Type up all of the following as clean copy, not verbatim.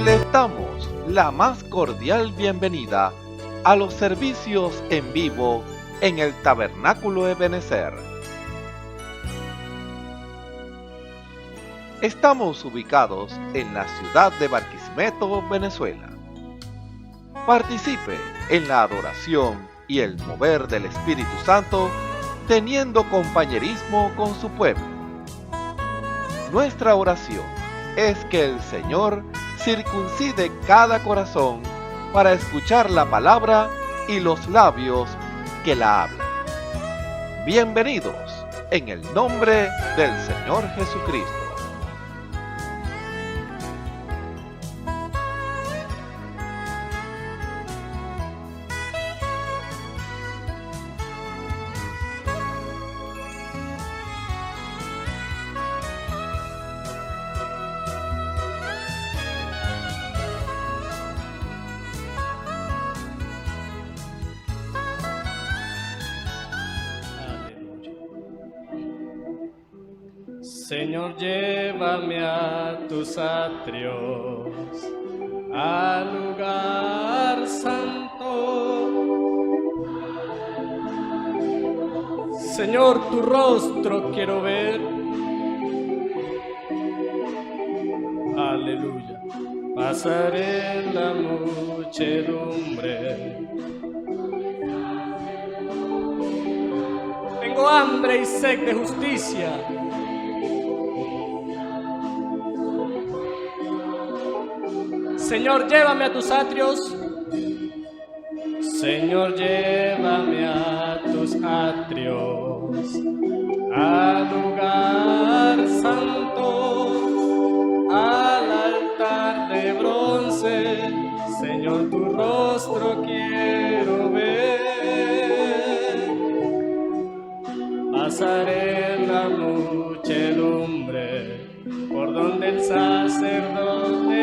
Les damos la más cordial bienvenida a los servicios en vivo en el Tabernáculo Ebenezer. Estamos ubicados en la ciudad de Barquisimeto, Venezuela. Participe en la adoración y el mover del Espíritu Santo, teniendo compañerismo con su pueblo. Nuestra oración es que el Señor circuncide cada corazón para escuchar la palabra y los labios que la hablan. Bienvenidos en el nombre del Señor Jesucristo. Señor, llévame a tus atrios, al lugar santo. Señor, tu rostro quiero ver. Aleluya. Pasaré en la muchedumbre. Tengo hambre y sed de justicia. Señor, llévame a tus atrios. Señor, llévame a tus atrios, al lugar santo, al altar de bronce. Señor, tu rostro quiero ver. Pasaré en la muchedumbre por donde el sacerdote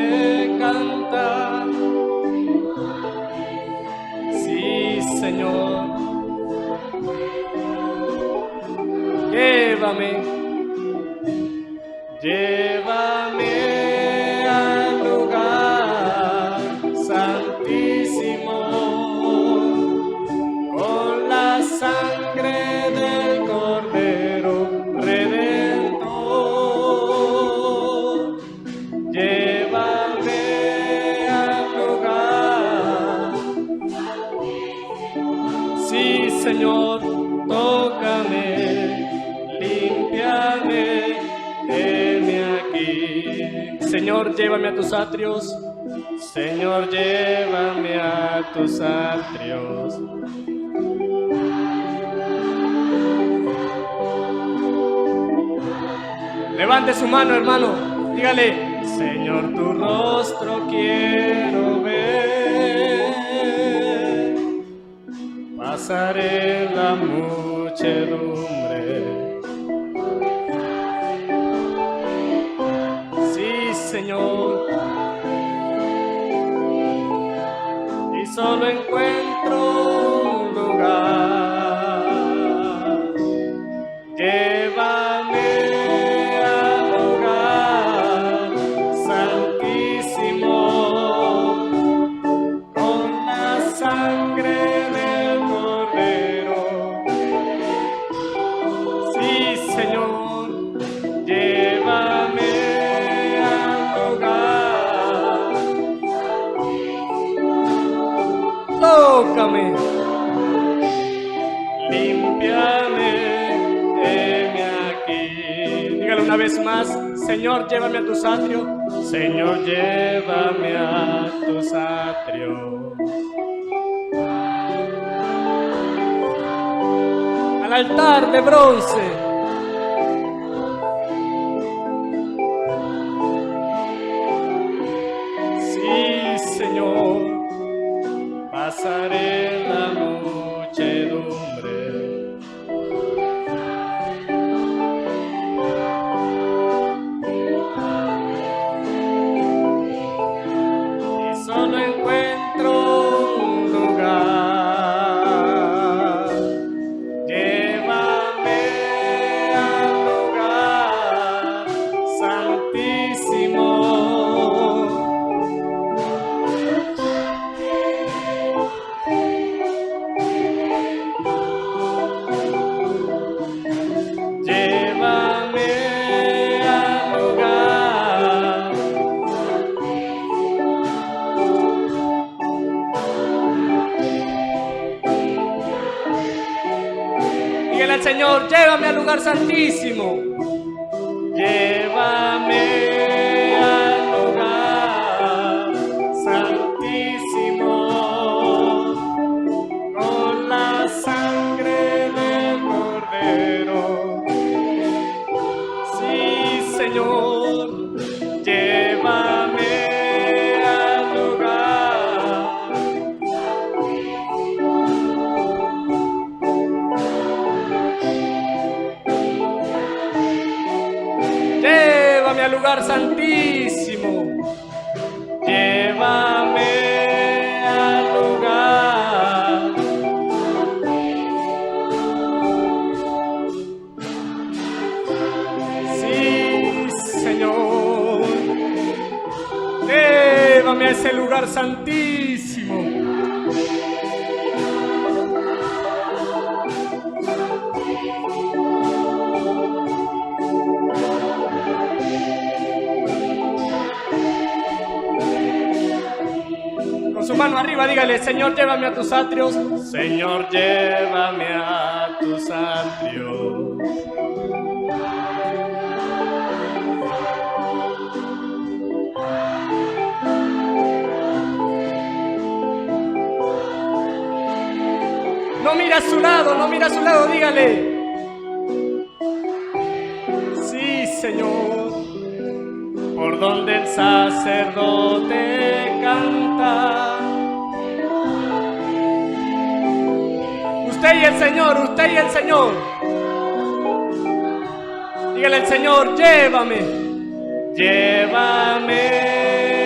canta. Sí, Señor, llévame, llévame al lugar santísimo, con la sangre del Cordero Redentor. Llévame al lugar. Sí, Señor, tócame, límpiame, heme aquí. Señor, llévame a tus atrios. Señor, llévame a tus atrios. Levante su mano, hermano. Dígale: Señor, tu rostro quiero ver. Pasaré en la muchedumbre. Sí, Señor. Y solo encuentro un lugar. Llévame al lugar santísimo, con la sangre del Cordero. Sí, Señor, llévame al lugar. Tócame, límpiame, heme aquí. Dígalo una vez más: Señor, llévame a tus atrios. Señor, llévame a tus atrios, al altar de bronce. Sí, Señor, pasaré en la muchedumbre. Y solo encuentro un lugar. Llévame llévame al lugar santísimo. Llévame al lugar santísimo con la sangre del Cordero. Sí, Señor, llévame al lugar. Llévame al lugar santísimo. Llévame al lugar. Sí, Señor. Llévame a ese lugar santísimo. Con su mano arriba, dígale: Señor, llévame a tus atrios. Señor, llévame a tus atrios. No mira a su lado, no mira a su lado, dígale: sí, Señor, por donde el sacerdote canta. Usted y el Señor, usted y el Señor. Dígale al Señor: llévame, llévame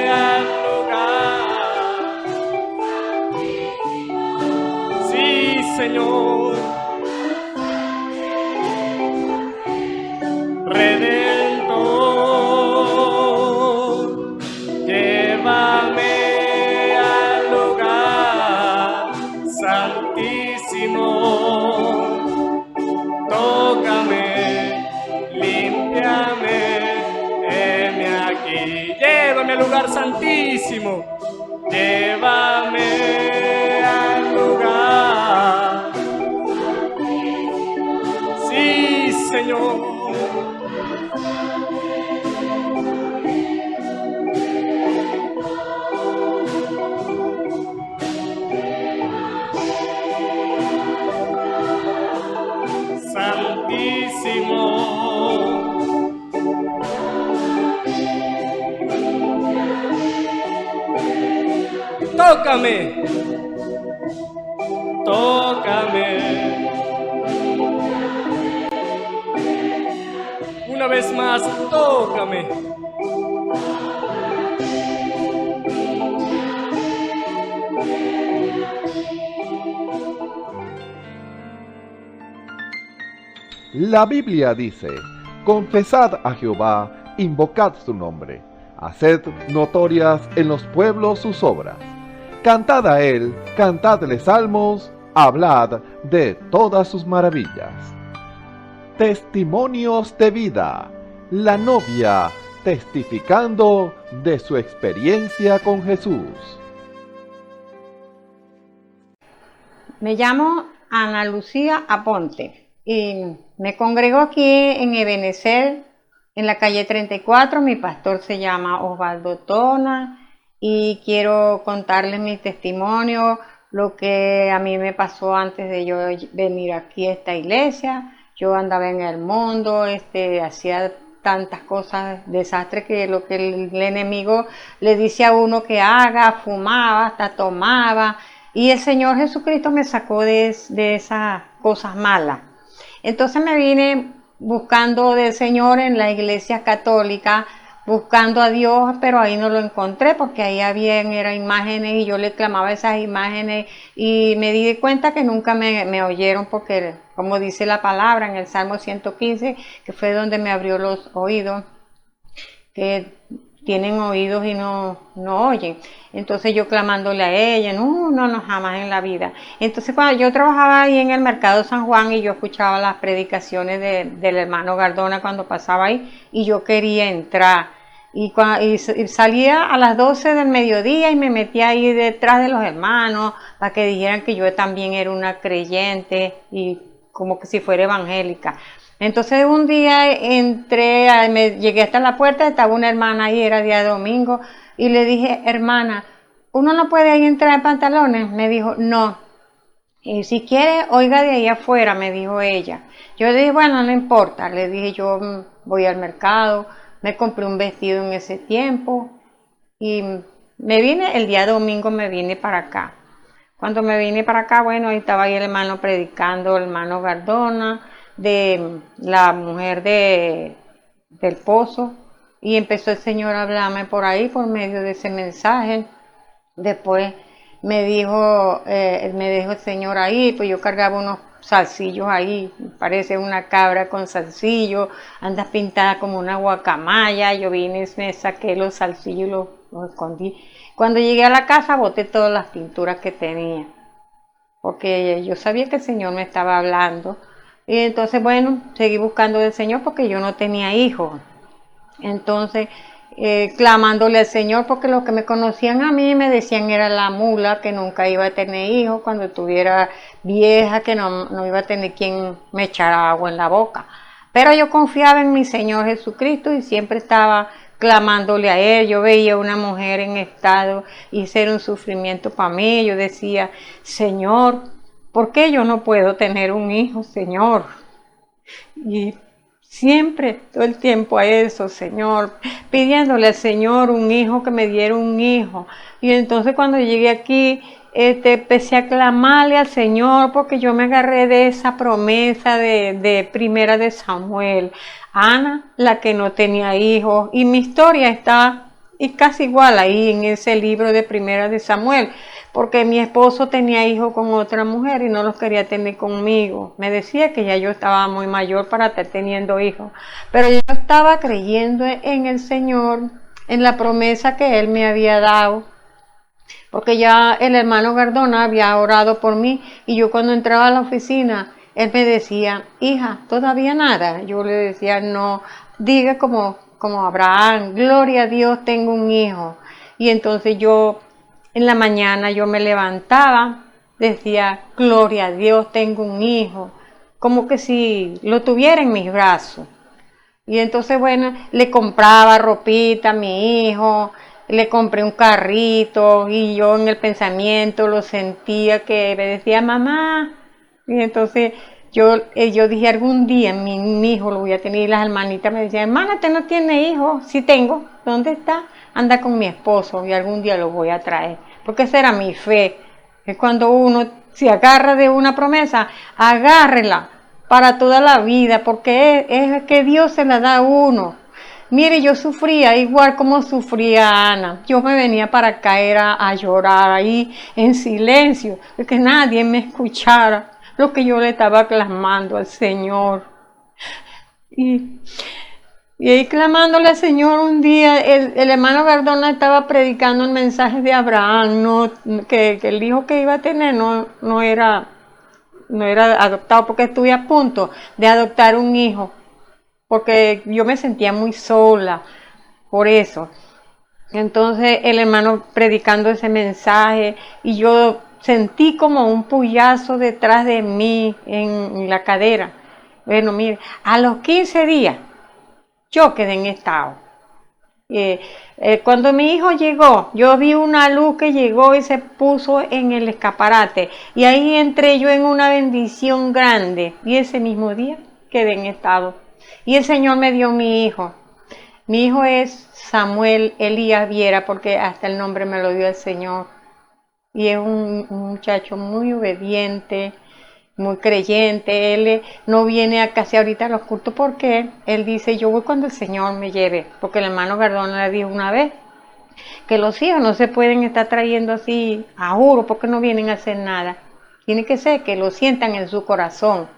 al lugar. Sí, Señor, Redentor, llévame al lugar santísimo. Tócame, límpiame, heme aquí. Llévame al lugar santísimo. Llévame al lugar. Sí, Señor. Santísimo. Tócame, tócame. Una vez más, tócame. La Biblia dice: confesad a Jehová, invocad su nombre, haced notorias en los pueblos sus obras. Cantad a él, cantadle salmos, hablad de todas sus maravillas. Testimonios de vida. La novia testificando de su experiencia con Jesús. Me llamo Ana Lucía Aponte y me congrego aquí en Ebenecer, en la calle 34. Mi pastor se llama Osvaldo Tona y quiero contarles mi testimonio, lo que a mí me pasó antes de yo venir aquí a esta iglesia. Yo andaba en el mundo, hacía tantas cosas, desastres, que lo que el enemigo le dice a uno que haga, fumaba, hasta tomaba. Y el Señor Jesucristo me sacó de esas cosas malas. Entonces me vine buscando del Señor en la iglesia católica, buscando a Dios, pero ahí no lo encontré porque ahí eran imágenes y yo le clamaba esas imágenes y me di cuenta que nunca me oyeron, porque como dice la palabra en el Salmo 115, que fue donde me abrió los oídos, que tienen oídos y no oyen. Entonces yo clamándole a ella, no, jamás en la vida. Entonces cuando yo trabajaba ahí en el mercado San Juan y yo escuchaba las predicaciones del hermano Gardona cuando pasaba ahí, y yo quería entrar. Y salía a las 12 del mediodía y me metía ahí detrás de los hermanos para que dijeran que yo también era una creyente y como que si fuera evangélica. Entonces un día llegué hasta la puerta, estaba una hermana ahí, era día domingo, y le dije, hermana, ¿uno no puede ahí entrar en pantalones? Me dijo, no. Y si quiere, oiga de ahí afuera, me dijo ella. Yo le dije, bueno, no importa. Le dije, yo voy al mercado, me compré un vestido en ese tiempo y el día domingo me vine para acá. Cuando me vine para acá, bueno, ahí estaba ahí el hermano predicando, el hermano Gardona, de la mujer del pozo, y empezó el Señor a hablarme por ahí por medio de ese mensaje. Después me dijo el Señor ahí, pues yo cargaba unos salsillos ahí, parece una cabra con salsillos, andas pintada como una guacamaya. Yo vine y me saqué los salsillos y los escondí. Cuando llegué a la casa boté todas las pinturas que tenía, porque yo sabía que el Señor me estaba hablando. Y entonces, bueno, seguí buscando del Señor porque yo no tenía hijos. Entonces, clamándole al Señor, porque los que me conocían a mí me decían era la mula, que nunca iba a tener hijos, cuando estuviera vieja, que no iba a tener quien me echara agua en la boca. Pero yo confiaba en mi Señor Jesucristo y siempre estaba clamándole a Él. Yo veía una mujer en estado y ese era un sufrimiento para mí. Yo decía, Señor, ¿por qué yo no puedo tener un hijo, Señor? Y siempre, todo el tiempo a eso, Señor, pidiéndole al Señor un hijo, que me diera un hijo. Y entonces cuando llegué aquí, empecé a clamarle al Señor, porque yo me agarré de esa promesa de primera de Samuel. Ana, la que no tenía hijos, y mi historia está casi igual ahí en ese libro de primera de Samuel, porque mi esposo tenía hijos con otra mujer y no los quería tener conmigo. Me decía que ya yo estaba muy mayor para estar teniendo hijos, pero yo estaba creyendo en el Señor, en la promesa que Él me había dado, porque ya el hermano Gardona había orado por mí, y yo cuando entraba a la oficina, él me decía, hija, ¿todavía nada? Yo le decía, no, diga como Abraham, gloria a Dios, tengo un hijo. Y entonces yo, en la mañana yo me levantaba, decía, gloria a Dios, tengo un hijo, como que si lo tuviera en mis brazos. Y entonces, bueno, le compraba ropita a mi hijo, le compré un carrito, y yo en el pensamiento lo sentía que me decía, mamá. Y entonces yo dije, algún día mi hijo lo voy a tener. Y las hermanitas me decían, hermana, ¿usted no tiene hijo? Sí tengo. ¿Dónde está? Anda con mi esposo y algún día lo voy a traer. Porque esa era mi fe. Es cuando uno se agarra de una promesa, agárrela para toda la vida, porque es que Dios se la da a uno. Mire, yo sufría igual como sufría Ana. Yo me venía para acá a llorar ahí en silencio, que nadie me escuchara lo que yo le estaba clamando al Señor. Y ahí clamándole al Señor un día, el hermano Gardona estaba predicando el mensaje de Abraham, que el hijo que iba a tener no era adoptado, porque estuve a punto de adoptar un hijo, porque yo me sentía muy sola por eso. Entonces el hermano predicando ese mensaje, y yo sentí como un puyazo detrás de mí en la cadera. Bueno, mire, a los 15 días yo quedé en estado. Cuando mi hijo llegó, yo vi una luz que llegó y se puso en el escaparate, y ahí entré yo en una bendición grande, y ese mismo día quedé en estado. Y el Señor me dio mi hijo. Mi hijo es Samuel Elías Viera, porque hasta el nombre me lo dio el Señor. Y es un muchacho muy obediente, muy creyente. Él no viene a casi ahorita a los cultos, porque él dice, yo voy cuando el Señor me lleve. Porque el hermano Gardona le dijo una vez que los hijos no se pueden estar trayendo así a juro, porque no vienen a hacer nada. Tiene que ser que lo sientan en su corazón.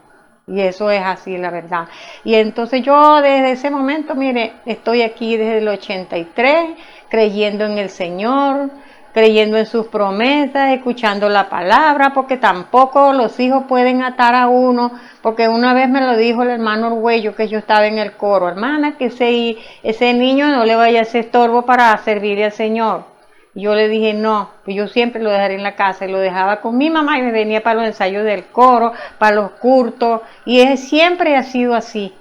Y eso es así, la verdad. Y entonces yo desde ese momento, mire, estoy aquí desde el 83, creyendo en el Señor, creyendo en sus promesas, escuchando la palabra, porque tampoco los hijos pueden atar a uno, porque una vez me lo dijo el hermano Orgüello, que yo estaba en el coro, hermana, que ese niño no le vaya a hacer estorbo para servirle al Señor. Y yo le dije, no, pues yo siempre lo dejaré en la casa. Y lo dejaba con mi mamá y me venía para los ensayos del coro, para los cultos. Y siempre ha sido así.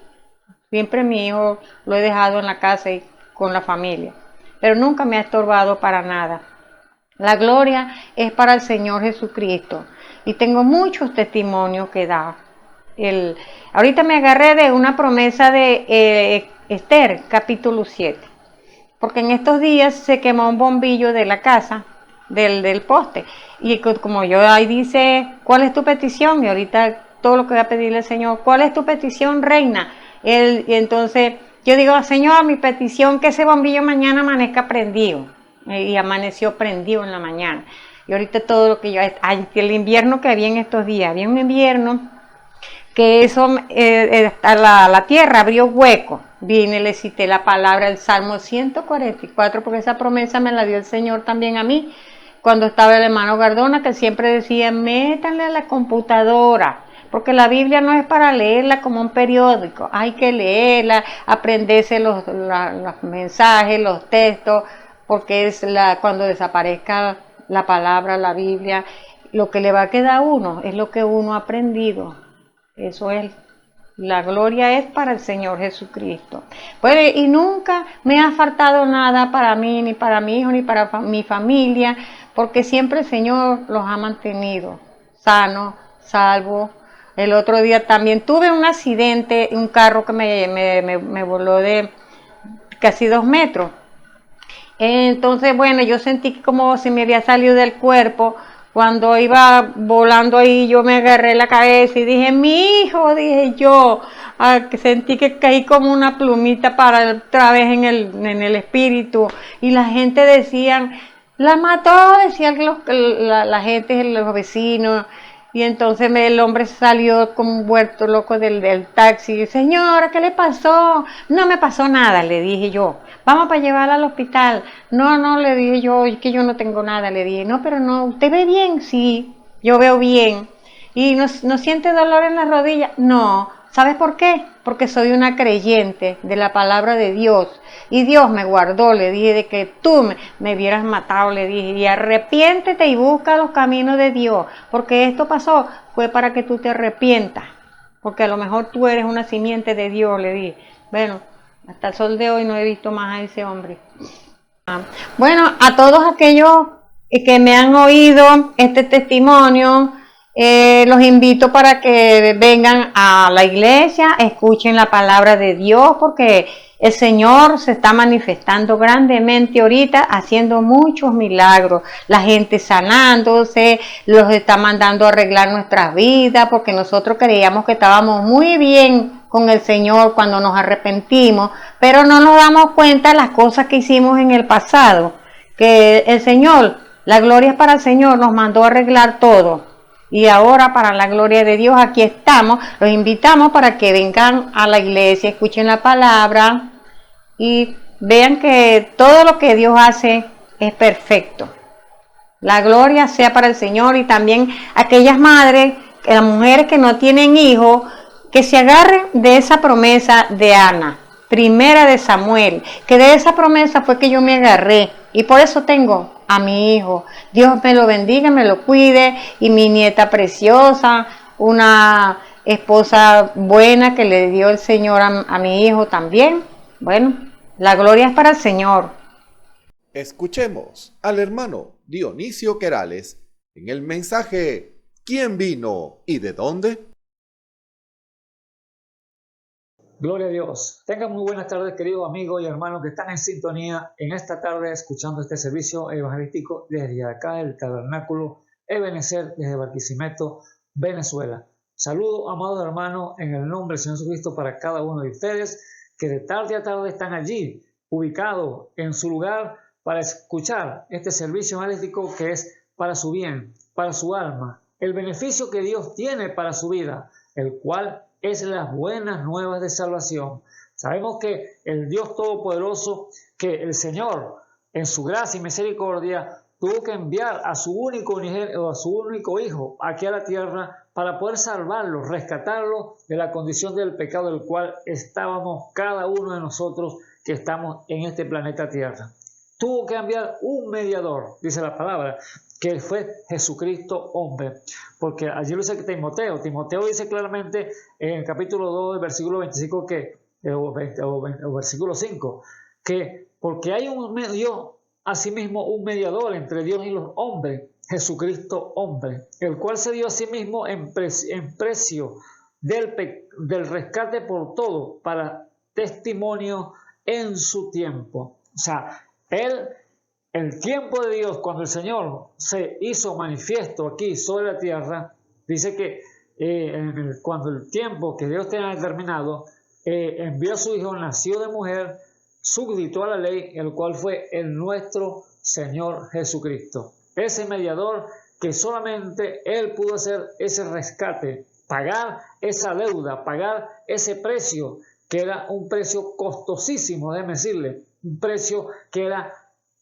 Siempre mi hijo lo he dejado en la casa y con la familia. Pero nunca me ha estorbado para nada. La gloria es para el Señor Jesucristo. Y tengo muchos testimonios que dar. Ahorita me agarré de una promesa de Esther, capítulo 7. Porque en estos días se quemó un bombillo de la casa, del poste. Y como yo ahí dice, ¿cuál es tu petición? Y ahorita todo lo que voy a pedirle al Señor, ¿cuál es tu petición, reina? Y entonces yo digo, Señor, mi petición que ese bombillo mañana amanezca prendido. Y amaneció prendido en la mañana. Y ahorita todo lo que el invierno que había en estos días, había un invierno que eso, la tierra abrió hueco. Vine, le cité la palabra, el Salmo 144, porque esa promesa me la dio el Señor también a mí, cuando estaba el hermano Gardona, que siempre decía, métanle a la computadora, porque la Biblia no es para leerla como un periódico, hay que leerla, aprenderse los mensajes, los textos, porque es cuando desaparezca la palabra, la Biblia, lo que le va a quedar a uno es lo que uno ha aprendido. Eso es, la gloria es para el Señor Jesucristo. Pues, y nunca me ha faltado nada para mí, ni para mi hijo, ni para mi familia, porque siempre el Señor los ha mantenido sanos, salvos. El otro día también tuve un accidente, un carro que me voló de casi 2 metros. Entonces, bueno, yo sentí como si me había salido del cuerpo. Cuando iba volando ahí, yo me agarré la cabeza y dije, mi hijo, dije yo, sentí que caí como una plumita para otra vez en el espíritu. Y la gente decían, la mató, decían la gente, los vecinos. Y entonces el hombre salió como vuelto loco del taxi. Señora, ¿qué le pasó? No me pasó nada, le dije yo. Vamos para llevarla al hospital. No, le dije yo, es que yo no tengo nada. Le dije, no, pero no, ¿usted ve bien? Sí, yo veo bien. ¿Y no siente dolor en las rodillas? No. ¿Sabes por qué? Porque soy una creyente de la palabra de Dios. Y Dios me guardó, le dije, de que tú me hubieras matado, le dije. Y arrepiéntete y busca los caminos de Dios. Porque esto pasó, fue para que tú te arrepientas. Porque a lo mejor tú eres una simiente de Dios, le dije. Bueno, hasta el sol de hoy no he visto más a ese hombre. Bueno, a todos aquellos que me han oído este testimonio, los invito para que vengan a la iglesia, escuchen la palabra de Dios, porque el Señor se está manifestando grandemente ahorita, haciendo muchos milagros, la gente sanándose, los está mandando a arreglar nuestras vidas, porque nosotros creíamos que estábamos muy bien con el Señor cuando nos arrepentimos, pero no nos damos cuenta de las cosas que hicimos en el pasado, que el Señor, la gloria es para el Señor, nos mandó a arreglar todo. Y ahora, para la gloria de Dios, aquí estamos. Los invitamos para que vengan a la iglesia, escuchen la palabra y vean que todo lo que Dios hace es perfecto. La gloria sea para el Señor. Y también aquellas madres, las mujeres que no tienen hijos, que se agarren de esa promesa de Ana, primera de Samuel, que de esa promesa fue que yo me agarré. Y por eso tengo a mi hijo. Dios me lo bendiga, me lo cuide, y mi nieta preciosa, una esposa buena que le dio el Señor a mi hijo también. Bueno, la gloria es para el Señor. Escuchemos al hermano Dionisio Querales en el mensaje ¿Quién vino y de dónde? Gloria a Dios. Tengan muy buenas tardes, queridos amigos y hermanos que están en sintonía en esta tarde escuchando este servicio evangelístico desde acá, el Tabernáculo Ebenecer, desde Barquisimeto, Venezuela. Saludos, amados hermanos, en el nombre del Señor Jesucristo para cada uno de ustedes que de tarde a tarde están allí, ubicados en su lugar para escuchar este servicio evangelístico que es para su bien, para su alma, el beneficio que Dios tiene para su vida, el cual es las buenas nuevas de salvación. Sabemos que el Dios Todopoderoso, que el Señor, en su gracia y misericordia, tuvo que enviar a su único hijo aquí a la tierra para poder salvarlo, rescatarlo de la condición del pecado del cual estábamos cada uno de nosotros que estamos en este planeta Tierra. tuvo que enviar un mediador, dice la palabra, que fue Jesucristo hombre. Porque allí lo dice que Timoteo dice claramente en el capítulo 2, versículo 25, o versículo 5, que porque hay asimismo un mediador entre Dios y los hombres, Jesucristo hombre, el cual se dio a sí mismo en precio del rescate por todo, para testimonio en su tiempo. O sea, el tiempo de Dios, cuando el Señor se hizo manifiesto aquí sobre la tierra, dice que cuando el tiempo que Dios tenía determinado, envió a su Hijo, nació de mujer, súbdito a la ley, el cual fue el nuestro Señor Jesucristo. Ese mediador que solamente Él pudo hacer ese rescate, pagar esa deuda, pagar ese precio, que era un precio costosísimo, déjeme decirle, un precio que era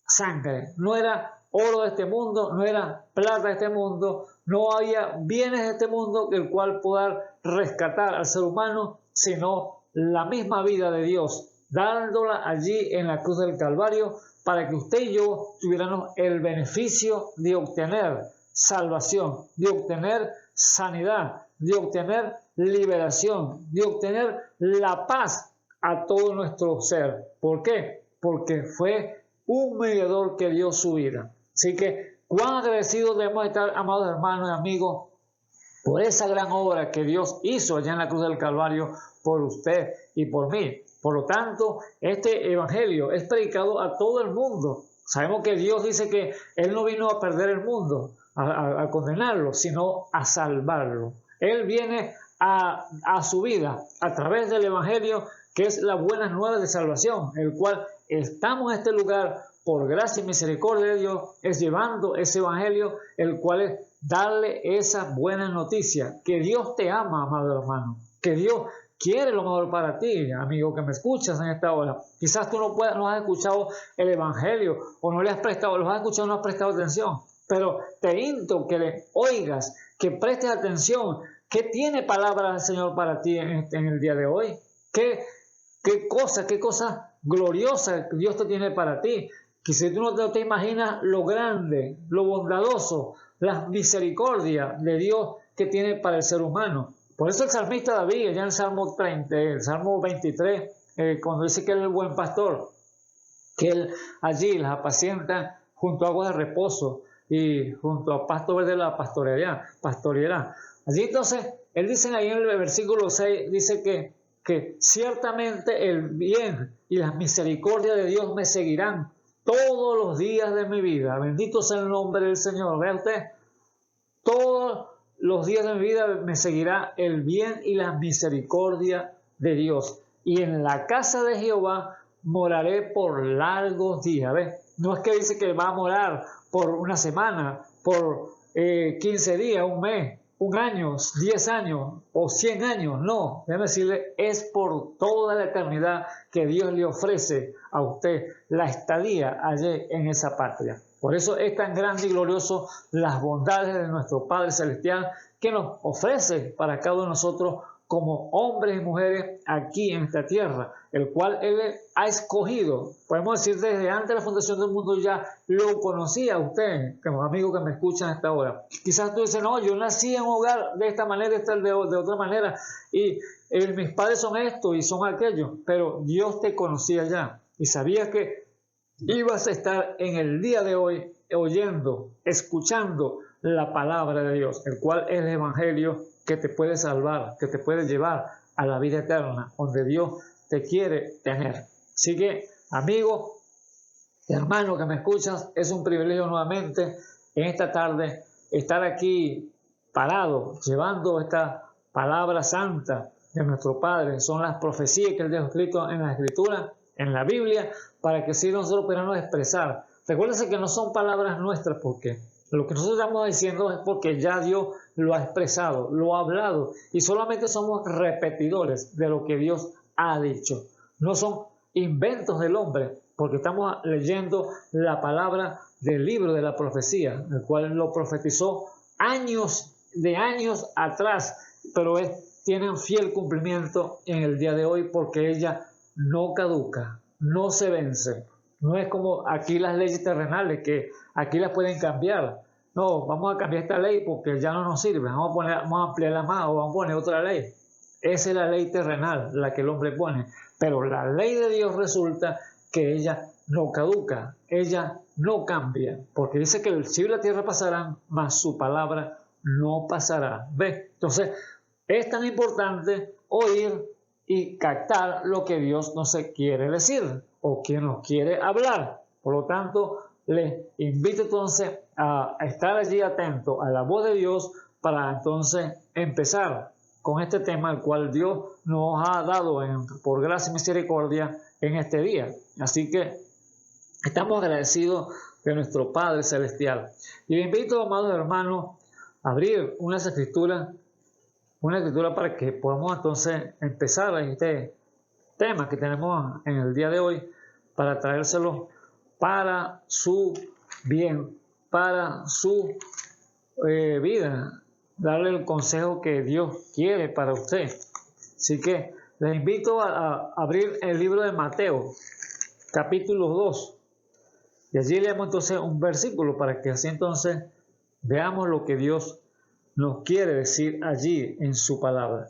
sangre. No era oro de este mundo, no era plata de este mundo, no había bienes de este mundo el cual poder rescatar al ser humano, sino la misma vida de Dios, dándola allí en la cruz del Calvario, para que usted y yo tuviéramos el beneficio de obtener salvación, de obtener sanidad, de obtener liberación, de obtener la paz a todo nuestro ser. ¿Por qué? Porque fue un mediador que dio su vida. Así que, cuán agradecidos debemos estar, amados hermanos y amigos, por esa gran obra que Dios hizo allá en la cruz del Calvario por usted y por mí. Por lo tanto, este evangelio es predicado a todo el mundo. Sabemos que Dios dice que Él no vino a perder el mundo, a condenarlo, sino a salvarlo. Él viene a su vida a través del evangelio, que es la buena nueva de salvación, el cual estamos en este lugar por gracia y misericordia de Dios, es llevando ese evangelio, el cual es darle esa buena noticia, que Dios te ama, amado hermano, que Dios quiere lo mejor para ti, amigo que me escuchas en esta hora. Quizás tú no has escuchado el evangelio, o no le has prestado, lo has escuchado y no has prestado atención, pero te insto que le oigas, que prestes atención. ¿Qué tiene palabra del Señor para ti en el día de hoy? ¿Qué cosa gloriosa Dios te tiene para ti? Que si tú no te imaginas lo grande, lo bondadoso, la misericordia de Dios que tiene para el ser humano. Por eso el salmista David, ya en el Salmo 23, cuando dice que él es el buen pastor, que él allí las apacienta junto a aguas de reposo y junto a pasto verde la pastoreará. Allí entonces, él dice ahí en el versículo 6, dice que ciertamente el bien y las misericordias de Dios me seguirán todos los días de mi vida. Bendito sea el nombre del Señor. Vea usted, todos los días de mi vida me seguirá el bien y la misericordia de Dios. Y en la casa de Jehová moraré por largos días. ¿Ves? No es que dice que va a morar por una semana, por 15 días, un mes, un año, 10 años o 100 años. No, déjeme decirle, es por toda la eternidad que Dios le ofrece a usted la estadía allí en esa patria. Por eso es tan grande y glorioso las bondades de nuestro Padre Celestial, que nos ofrece para cada uno de nosotros como hombres y mujeres aquí en esta tierra, el cual Él ha escogido. Podemos decir, desde antes de la fundación del mundo ya lo conocía usted, como amigo que me escuchan a esta hora. Quizás tú dices, no, yo nací en un hogar de esta manera, de otra manera, y mis padres son esto y son aquello, pero Dios te conocía ya y sabía que ibas a estar en el día de hoy oyendo, escuchando la palabra de Dios, el cual es el evangelio que te puede salvar, que te puede llevar a la vida eterna, donde Dios te quiere tener. Así que, amigo, hermano que me escuchas, es un privilegio nuevamente en esta tarde estar aquí parado, llevando esta palabra santa de nuestro Padre. Son las profecías que Él dejó escrito en la Escritura, en la Biblia, para que así nosotros podamos expresar. Recuérdense que no son palabras nuestras, porque lo que nosotros estamos diciendo es porque ya Dios lo ha expresado, lo ha hablado, y solamente somos repetidores de lo que Dios ha dicho. No son inventos del hombre, porque estamos leyendo la palabra del libro de la profecía, el cual lo profetizó años atrás, pero tienen fiel cumplimiento en el día de hoy, porque ella no caduca, no se vence. No es como aquí las leyes terrenales, que aquí las pueden cambiar. No, vamos a cambiar esta ley porque ya no nos sirve. Vamos a ampliarla más o vamos a poner otra ley. Esa es la ley terrenal, la que el hombre pone. Pero la ley de Dios resulta que ella no caduca, ella no cambia. Porque dice que el cielo y la tierra pasarán, mas su palabra no pasará. ¿Ves? Entonces, es tan importante oír y captar lo que Dios nos quiere decir o que nos quiere hablar. Por lo tanto, les invito entonces a estar allí atento a la voz de Dios para entonces empezar con este tema el cual Dios nos ha dado por gracia y misericordia en este día. Así que estamos agradecidos de nuestro Padre Celestial. Y les invito, amados hermanos, a abrir una escritura para que podamos entonces empezar este tema que tenemos en el día de hoy para traérselo para su bien, para su vida, darle el consejo que Dios quiere para usted. Así que les invito a abrir el libro de Mateo, capítulo 2, y allí leemos entonces un versículo para que así entonces veamos lo que Dios nos quiere decir allí en su palabra.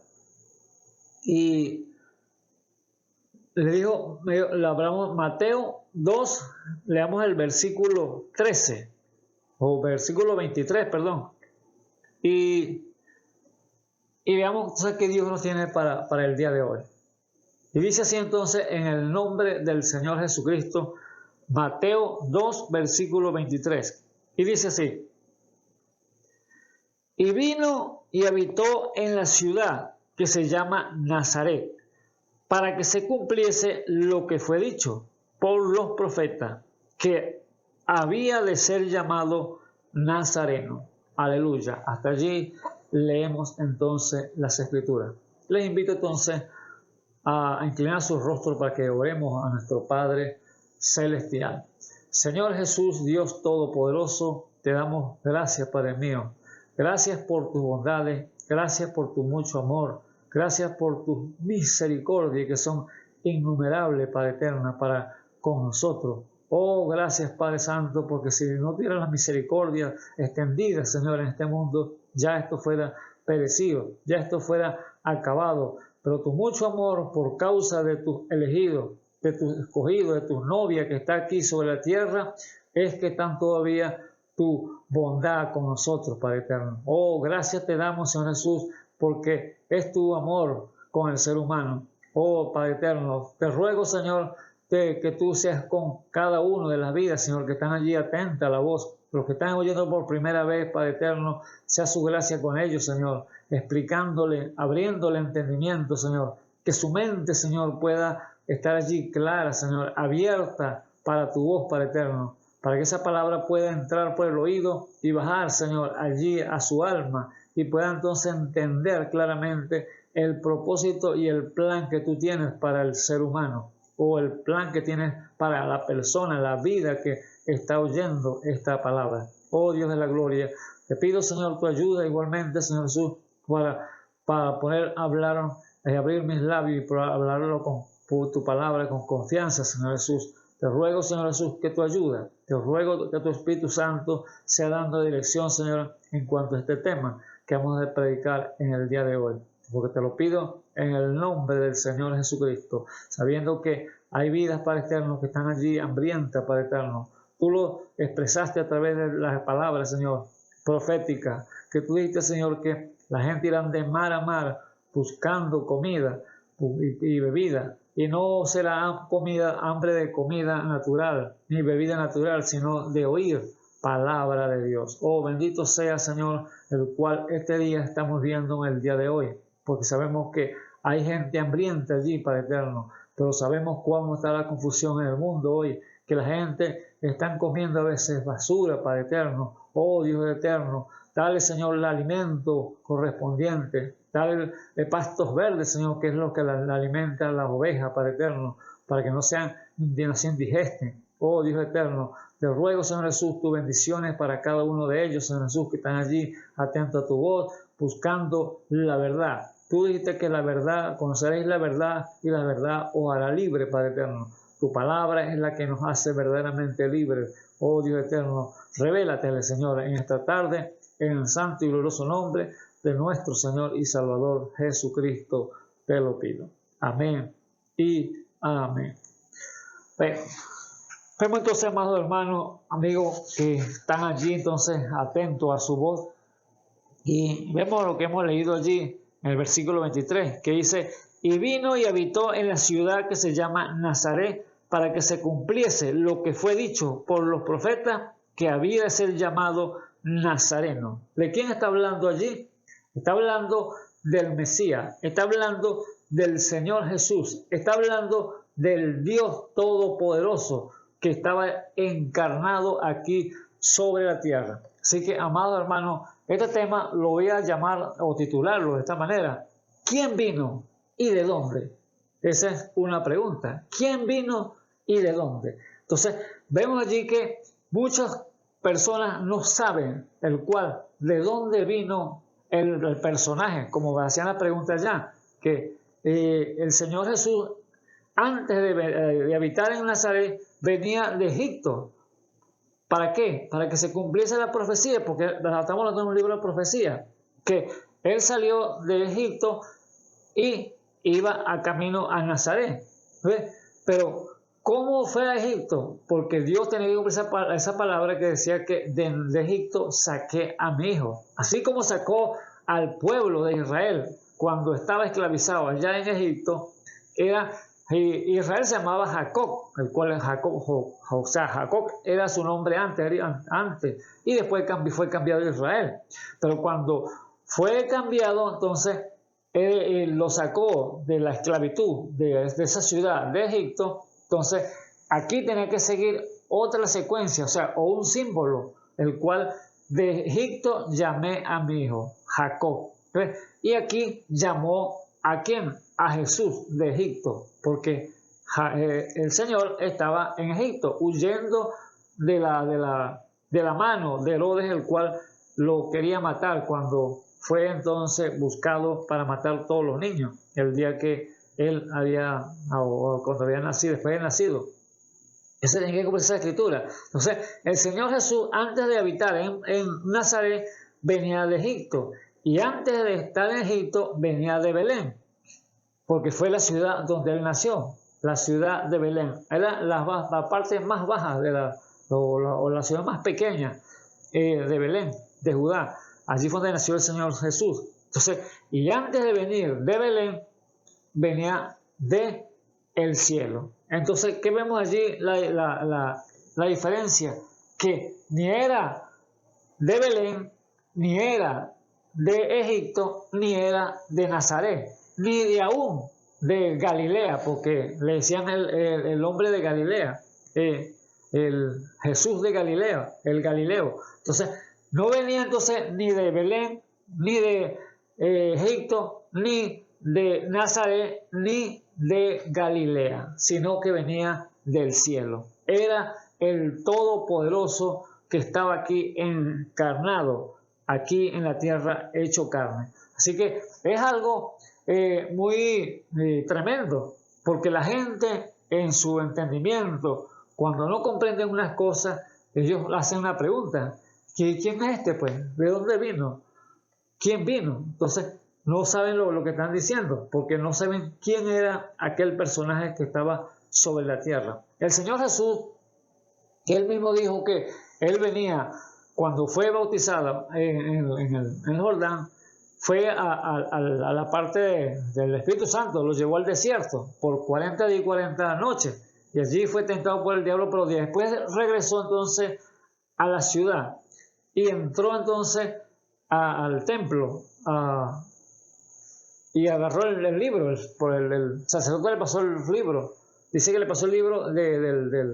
Y le dijo, le hablamos Mateo 2, leamos el versículo 13, o versículo 23, perdón. Y veamos entonces qué Dios nos tiene para el día de hoy. Y dice así entonces, en el nombre del Señor Jesucristo, Mateo 2, versículo 23. Y dice así: y vino y habitó en la ciudad que se llama Nazaret, para que se cumpliese lo que fue dicho por los profetas, que había de ser llamado Nazareno. Aleluya. Hasta allí leemos entonces las Escrituras. Les invito entonces a inclinar su rostro para que oremos a nuestro Padre Celestial. Señor Jesús, Dios Todopoderoso, te damos gracias, Padre mío. Gracias por tus bondades, gracias por tu mucho amor, gracias por tus misericordias que son innumerables, Padre eterna, para con nosotros. Oh, gracias, Padre Santo, porque si no tuviera la misericordia extendida, Señor, en este mundo, ya esto fuera perecido, ya esto fuera acabado. Pero tu mucho amor por causa de tus elegidos, de tus escogidos, de tu novia que está aquí sobre la tierra, es que están todavía tu bondad con nosotros, Padre eterno. Oh, gracias te damos, Señor Jesús, porque es tu amor con el ser humano. Oh, Padre eterno, te ruego, Señor, que tú seas con cada uno de las vidas, Señor, que están allí atentas a la voz. Los que están oyendo por primera vez, Padre eterno, sea su gracia con ellos, Señor, explicándole, abriéndole entendimiento, Señor, que su mente, Señor, pueda estar allí clara, Señor, abierta para tu voz, Padre eterno, para que esa palabra pueda entrar por el oído y bajar, Señor, allí a su alma y pueda entonces entender claramente el propósito y el plan que tú tienes para el ser humano, o el plan que tienes para la persona, la vida que está oyendo esta palabra. Oh Dios de la gloria, te pido, Señor, tu ayuda igualmente, Señor Jesús, para poder hablar, abrir mis labios y para hablarlo por tu palabra con confianza, Señor Jesús. Te ruego, Señor Jesús, que tu ayuda, te ruego que tu Espíritu Santo sea dando dirección, Señor, en cuanto a este tema que vamos a predicar en el día de hoy. Porque te lo pido en el nombre del Señor Jesucristo, sabiendo que hay vidas, Padre eterno, que están allí hambrientas, Padre eterno. Tú lo expresaste a través de las palabras, Señor, proféticas, que tú dijiste, Señor, que la gente irá de mar a mar buscando comida y bebida, y no será hambre de comida natural, ni bebida natural, sino de oír palabra de Dios. Oh, bendito sea, Señor, el cual este día estamos viendo en el día de hoy, porque sabemos que hay gente hambrienta allí, Padre eterno, pero sabemos cómo está la confusión en el mundo hoy, que la gente están comiendo a veces basura, Padre eterno. Oh, Dios eterno, dale, Señor, el alimento correspondiente, dale pastos verdes, Señor, que es lo que la alimenta a las ovejas, Padre eterno, para que no sean indigesten. Oh, Dios eterno, te ruego, Señor Jesús, tus bendiciones para cada uno de ellos, Señor Jesús, que están allí atentos a tu voz, buscando la verdad. Tú dijiste que la verdad, conoceréis la verdad y la verdad os hará libre, Padre eterno. Tu palabra es la que nos hace verdaderamente libres. Oh Dios eterno, revélatele, Señor, en esta tarde, en el santo y glorioso nombre de nuestro Señor y Salvador Jesucristo, te lo pido. Amén y amén. Bueno, vemos entonces, amados hermanos, amigos que están allí entonces atentos a su voz, y vemos lo que hemos leído allí en el versículo 23, que dice: y vino y habitó en la ciudad que se llama Nazaret, para que se cumpliese lo que fue dicho por los profetas, que había de ser llamado Nazareno. ¿De quién está hablando allí? Está hablando del Mesías, está hablando del Señor Jesús, está hablando del Dios Todopoderoso que estaba encarnado aquí sobre la tierra. Así que, amados hermanos, este tema lo voy a llamar o titularlo de esta manera: ¿quién vino y de dónde? Esa es una pregunta. ¿Quién vino y de dónde? Entonces, vemos allí que muchas personas no saben de dónde vino el personaje, como hacían la pregunta ya, que el Señor Jesús, antes de habitar en Nazaret, venía de Egipto. ¿Para qué? Para que se cumpliese la profecía, porque estamos hablando de un libro de profecía, que él salió de Egipto y iba a camino a Nazaret. ¿Ves? Pero, ¿cómo fue a Egipto? Porque Dios tenía que cumplir esa palabra que decía que de Egipto saqué a mi hijo. Así como sacó al pueblo de Israel cuando estaba esclavizado allá en Egipto, Israel se llamaba Jacob, el cual Jacob era su nombre antes, y después fue cambiado a Israel. Pero cuando fue cambiado, entonces lo sacó de la esclavitud de esa ciudad de Egipto. Entonces aquí tenía que seguir otra secuencia, o un símbolo, el cual de Egipto llamé a mi hijo Jacob. ¿Ves? Y aquí llamó ¿a quién? A Jesús de Egipto, porque el Señor estaba en Egipto huyendo de la mano de Herodes, el cual lo quería matar cuando fue entonces buscado para matar todos los niños el día que él cuando había nacido, después de nacido. Esa tiene que cumplir esa escritura. Entonces, el Señor Jesús, antes de habitar en Nazaret, venía de Egipto, y antes de estar en Egipto venía de Belén, porque fue la ciudad donde él nació, la ciudad de Belén. Era la parte más baja o la ciudad más pequeña de Belén, de Judá. Allí fue donde nació el Señor Jesús. Entonces, y antes de venir de Belén, venía de el cielo. Entonces, ¿qué vemos allí? La diferencia, que ni era de Belén, ni era de Egipto, ni era de Nazaret, ni de aún de Galilea, porque le decían el hombre de Galilea, el Jesús de Galilea, el Galileo. Entonces, no venía entonces ni de Belén, ni de Egipto, ni de Nazaret, ni de Galilea, sino que venía del cielo. Era el Todopoderoso que estaba aquí encarnado, aquí en la tierra hecho carne. Así que es algo muy tremendo, porque la gente en su entendimiento, cuando no comprenden unas cosas, ellos hacen una pregunta: ¿quién es este pues? ¿De dónde vino? ¿Quién vino? Entonces no saben lo que están diciendo, porque no saben quién era aquel personaje que estaba sobre la tierra. El Señor Jesús, que él mismo dijo que él venía cuando fue bautizado en el Jordán, fue a la parte del Espíritu Santo, lo llevó al desierto por 40 días y 40 noches, y allí fue tentado por el diablo, pero después regresó entonces a la ciudad y entró entonces al templo y agarró el libro, el sacerdote le pasó el libro. Dice que le pasó el libro de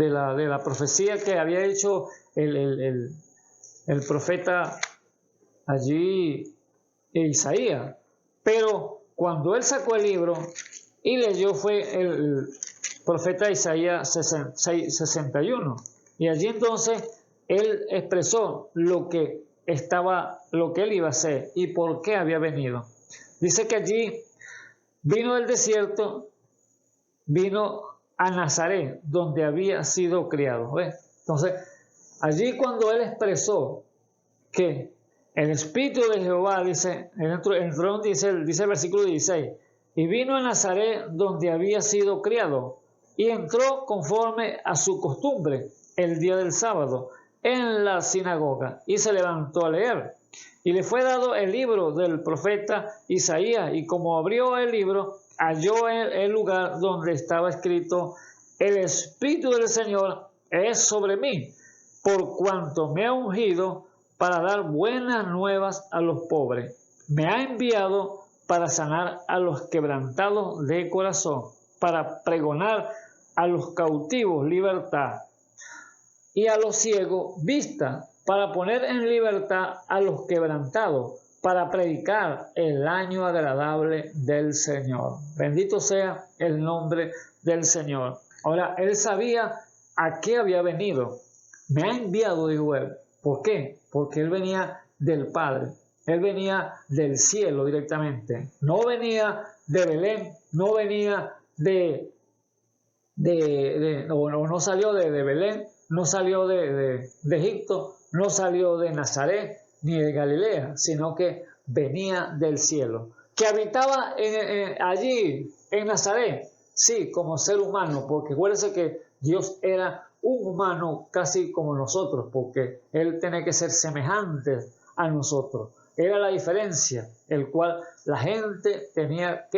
la profecía que había hecho el profeta allí, Isaías. Pero cuando él sacó el libro y leyó, fue el profeta Isaías 61, y allí entonces él expresó lo que él iba a hacer y por qué había venido. Dice que allí vino del desierto vino a Nazaret, donde había sido criado. ¿Ves? Entonces, allí cuando él expresó que el Espíritu de Jehová, dice el versículo 16, y vino a Nazaret donde había sido criado, y entró conforme a su costumbre el día del sábado en la sinagoga, y se levantó a leer. Y le fue dado el libro del profeta Isaías, y como abrió el libro, halló el lugar donde estaba escrito: el Espíritu del Señor es sobre mí, por cuanto me ha ungido para dar buenas nuevas a los pobres. Me ha enviado para sanar a los quebrantados de corazón, para pregonar a los cautivos libertad y a los ciegos vista, para poner en libertad a los quebrantados, para predicar el año agradable del Señor. Bendito sea el nombre del Señor. Ahora, él sabía a qué había venido. Me ha enviado, dijo él. ¿Por qué? Porque él venía del Padre. Él venía del cielo directamente. No venía de Belén, no venía no salió de Belén, no salió de Egipto, no salió de Nazaret ni de Galilea, sino que venía del cielo. Que habitaba allí, en Nazaret, sí, como ser humano, porque acuérdense que Dios era un humano casi como nosotros, porque Él tenía que ser semejante a nosotros. Era la diferencia, el cual la gente tenía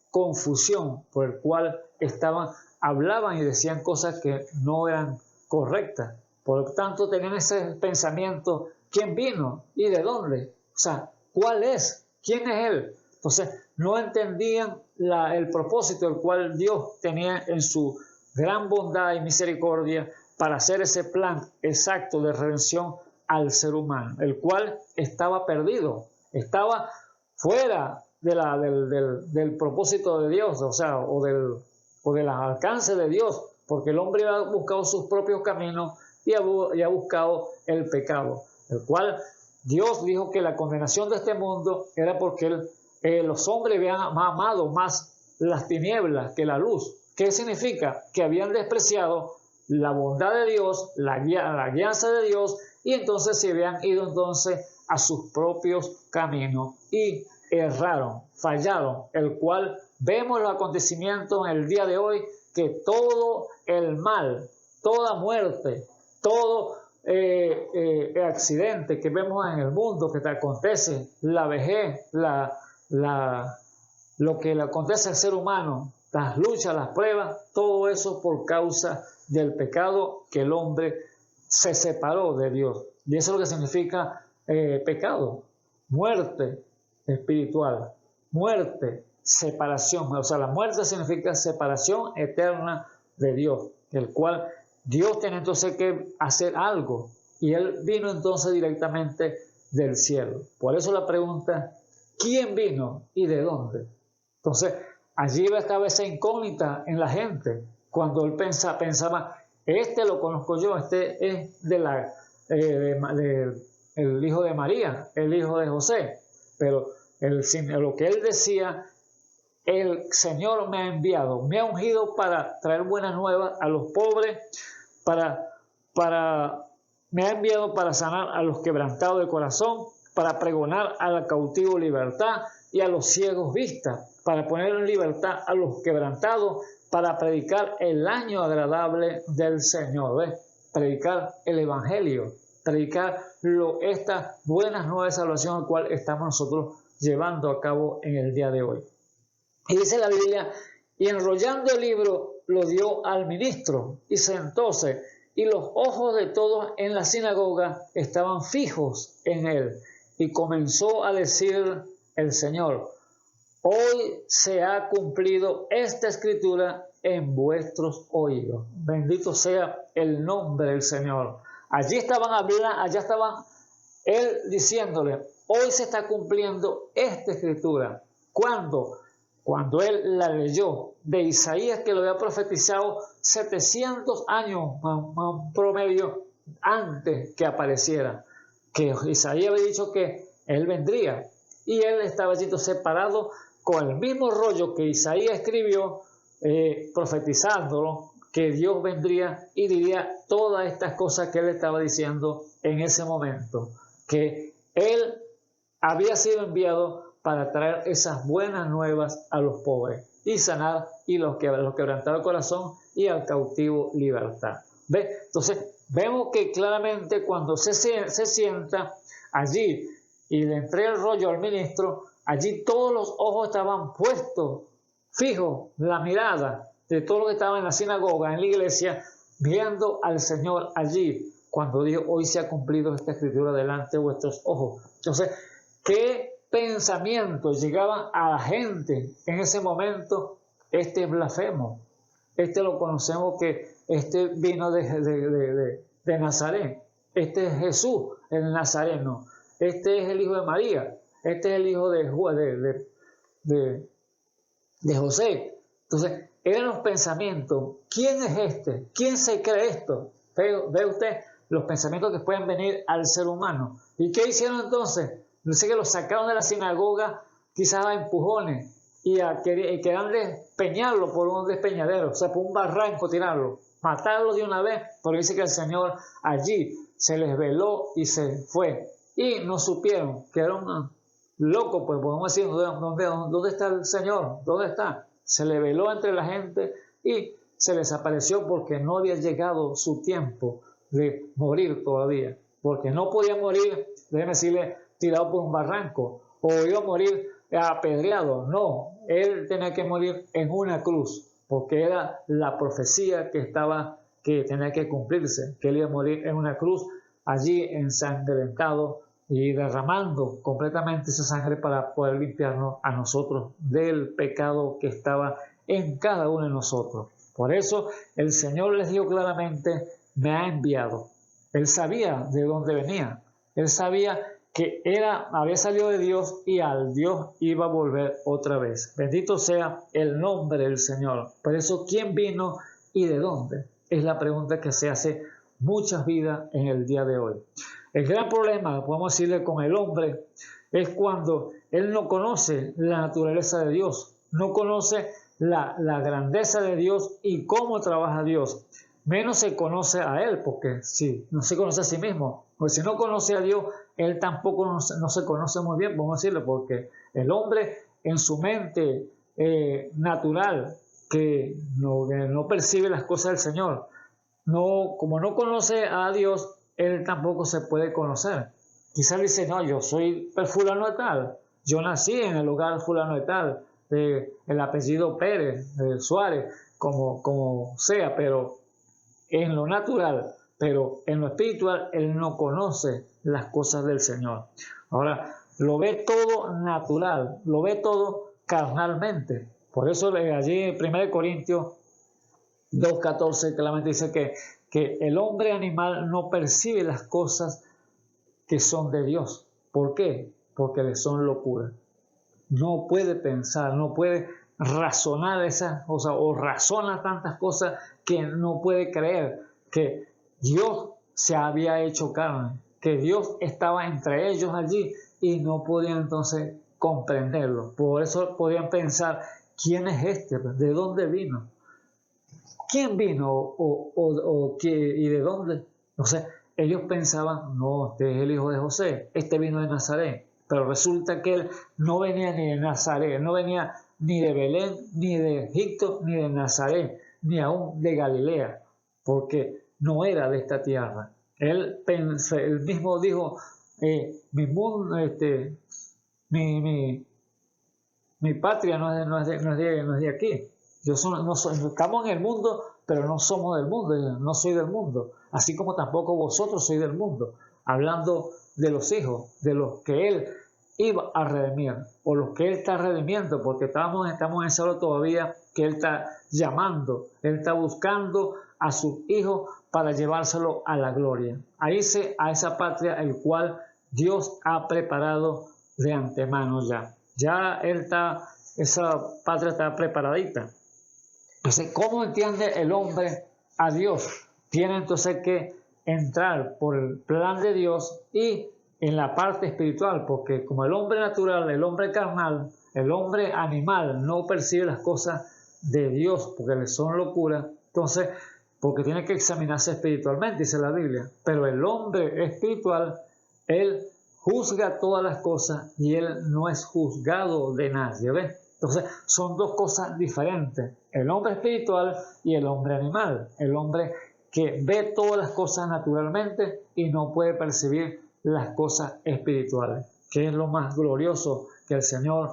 confusión, por el cual hablaban y decían cosas que no eran correctas. Por lo tanto, tenían ese pensamiento: ¿quién vino y de dónde? O sea, ¿cuál es? ¿Quién es Él? Entonces, no entendían el propósito el cual Dios tenía en su gran bondad y misericordia para hacer ese plan exacto de redención al ser humano, el cual estaba perdido, estaba fuera del propósito de Dios, o del alcance de Dios, porque el hombre ha buscado sus propios caminos y ha buscado el pecado, el cual Dios dijo que la condenación de este mundo era porque los hombres habían amado más las tinieblas que la luz. ¿Qué significa? Que habían despreciado la bondad de Dios, la guianza de Dios, y entonces se habían ido a sus propios caminos y erraron, fallaron, el cual vemos los acontecimientos en el día de hoy, que todo el mal, toda muerte, todo accidente que vemos en el mundo que te acontece, la vejez, lo que le acontece al ser humano, las luchas, las pruebas, todo eso por causa del pecado, que el hombre se separó de Dios. Y eso es lo que significa pecado: muerte espiritual, muerte, separación. O sea, la muerte significa separación eterna de Dios, el cual Dios tiene entonces que hacer algo, y Él vino entonces directamente del cielo. Por eso la pregunta: ¿quién vino y de dónde? Entonces, allí estaba esa incógnita en la gente, cuando él pensaba: este lo conozco yo, este es el hijo de María, el hijo de José. Pero lo que él decía: el Señor me ha enviado, me ha ungido para traer buenas nuevas a los pobres, me ha enviado para sanar a los quebrantados de corazón, para pregonar al cautivo libertad y a los ciegos vista, para poner en libertad a los quebrantados, para predicar el año agradable del Señor. ¿Ves? Predicar el Evangelio, predicar estas buenas nuevas de salvación, al cual estamos nosotros llevando a cabo en el día de hoy. Y dice la Biblia: y enrollando el libro lo dio al ministro y sentóse, y los ojos de todos en la sinagoga estaban fijos en él. Y comenzó a decir el Señor: hoy se ha cumplido esta escritura en vuestros oídos. Bendito sea el nombre del Señor. Allí estaban hablando, allá estaban él diciéndole: hoy se está cumpliendo esta escritura. ¿Cuándo? Cuando él la leyó de Isaías, que lo había profetizado 700 años promedio antes que apareciera, que Isaías había dicho que él vendría, y él estaba allí separado con el mismo rollo que Isaías escribió, profetizándolo, que Dios vendría y diría todas estas cosas que él estaba diciendo en ese momento, que él había sido enviado para traer esas buenas nuevas a los pobres y sanar y los quebrantados el corazón y al cautivo libertad. ¿Ve? Entonces vemos que claramente cuando se sienta allí y le entrega el rollo al ministro, allí todos los ojos estaban puestos, fijos, la mirada de todo lo que estaba en la sinagoga, en la iglesia, mirando al Señor allí, cuando dijo, hoy se ha cumplido esta escritura delante de vuestros ojos. Entonces, ¿qué pensamientos llegaban a la gente en ese momento? Este es blasfemo, este lo conocemos que este vino de Nazaret, este es Jesús el Nazareno, este es el hijo de María, este es el hijo de José. Entonces, eran los pensamientos. ¿Quién es este? ¿Quién se cree esto? Ve usted los pensamientos que pueden venir al ser humano. ¿Y qué hicieron entonces? Dice que los sacaron de la sinagoga, quizás a empujones, y querían despeñarlo por un despeñadero, o sea, por un barranco tirarlo, matarlo de una vez, porque dice que el Señor allí se les veló y se fue. Y no supieron, quedaron locos, pues podemos decir, ¿dónde está el Señor? ¿Dónde está? Se le veló entre la gente y se desapareció porque no había llegado su tiempo de morir todavía. Porque no podía morir, déjeme decirle, tirado por un barranco o iba a morir apedreado. No, él tenía que morir en una cruz porque era la profecía que tenía que cumplirse, que él iba a morir en una cruz allí ensangrentado y derramando completamente esa sangre para poder limpiarnos a nosotros del pecado que estaba en cada uno de nosotros. Por eso el Señor les dijo claramente, me ha enviado. Él sabía de dónde venía. Él sabía que había salido de Dios y al Dios iba a volver otra vez. Bendito sea el nombre del Señor. Por eso, ¿quién vino y de dónde? Es la pregunta que se hace muchas vidas en el día de hoy. El gran problema, podemos decirle, con el hombre es cuando él no conoce la naturaleza de Dios, no conoce la grandeza de Dios y cómo trabaja Dios. Menos se conoce a él, porque si no se conoce a sí mismo, porque si no conoce a Dios, él tampoco no se conoce muy bien, podemos decirlo, porque el hombre en su mente natural, que no percibe las cosas del Señor, como no conoce a Dios, él tampoco se puede conocer. Quizás dice, no, yo soy el fulano de tal, yo nací en el lugar fulano de tal, el apellido Pérez, Suárez, como sea, pero en lo natural, pero en lo espiritual, él no conoce las cosas del Señor. Ahora, lo ve todo natural, lo ve todo carnalmente. Por eso allí en 1 Corintios 2:14 claramente dice que el hombre animal no percibe las cosas que son de Dios. ¿Por qué? Porque le son locura. No puede pensar, no puede razonar esas cosas o razona tantas cosas que no puede creer que Dios se había hecho carne, que Dios estaba entre ellos allí y no podían entonces comprenderlo. Por eso podían pensar, ¿quién es este? ¿De dónde vino? ¿Quién vino y de dónde? O sea, ellos pensaban, no, este es el hijo de José, este vino de Nazaret. Pero resulta que él no venía ni de Nazaret, no venía ni de Belén, ni de Egipto, ni de Nazaret, ni aún de Galilea, porque no era de esta tierra. Él mismo dijo, mi patria no es de aquí. Estamos en el mundo, pero no somos del mundo, no soy del mundo, así como tampoco vosotros sois del mundo, hablando de los hijos, de los que él iba a redimir, o los que él está redimiendo, porque estamos en ese hora todavía que él está llamando, él está buscando a sus hijos para llevárselo a la gloria, a irse a esa patria el cual Dios ha preparado de antemano ya. Ya esa patria está preparadita. Entonces, ¿cómo entiende el hombre a Dios? Tiene entonces que entrar por el plan de Dios y en la parte espiritual, porque como el hombre natural, el hombre carnal, el hombre animal no percibe las cosas de Dios, porque le son locura, entonces, porque tiene que examinarse espiritualmente, dice la Biblia. Pero el hombre espiritual, él juzga todas las cosas y él no es juzgado de nadie, ¿ves? Entonces, son dos cosas diferentes, el hombre espiritual y el hombre animal. El hombre que ve todas las cosas naturalmente y no puede percibir las cosas espirituales, que es lo más glorioso que el Señor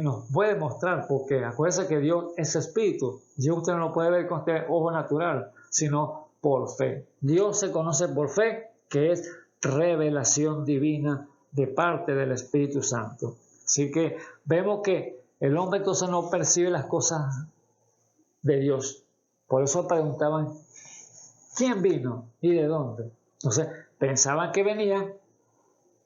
nos puede mostrar, porque acuérdense que Dios es espíritu. Dios usted no lo puede ver con este ojo natural, sino por fe. Dios se conoce por fe, que es revelación divina de parte del Espíritu Santo. Así que vemos que el hombre entonces no percibe las cosas de Dios. Por eso preguntaban, ¿quién vino y de dónde? Entonces pensaban que venía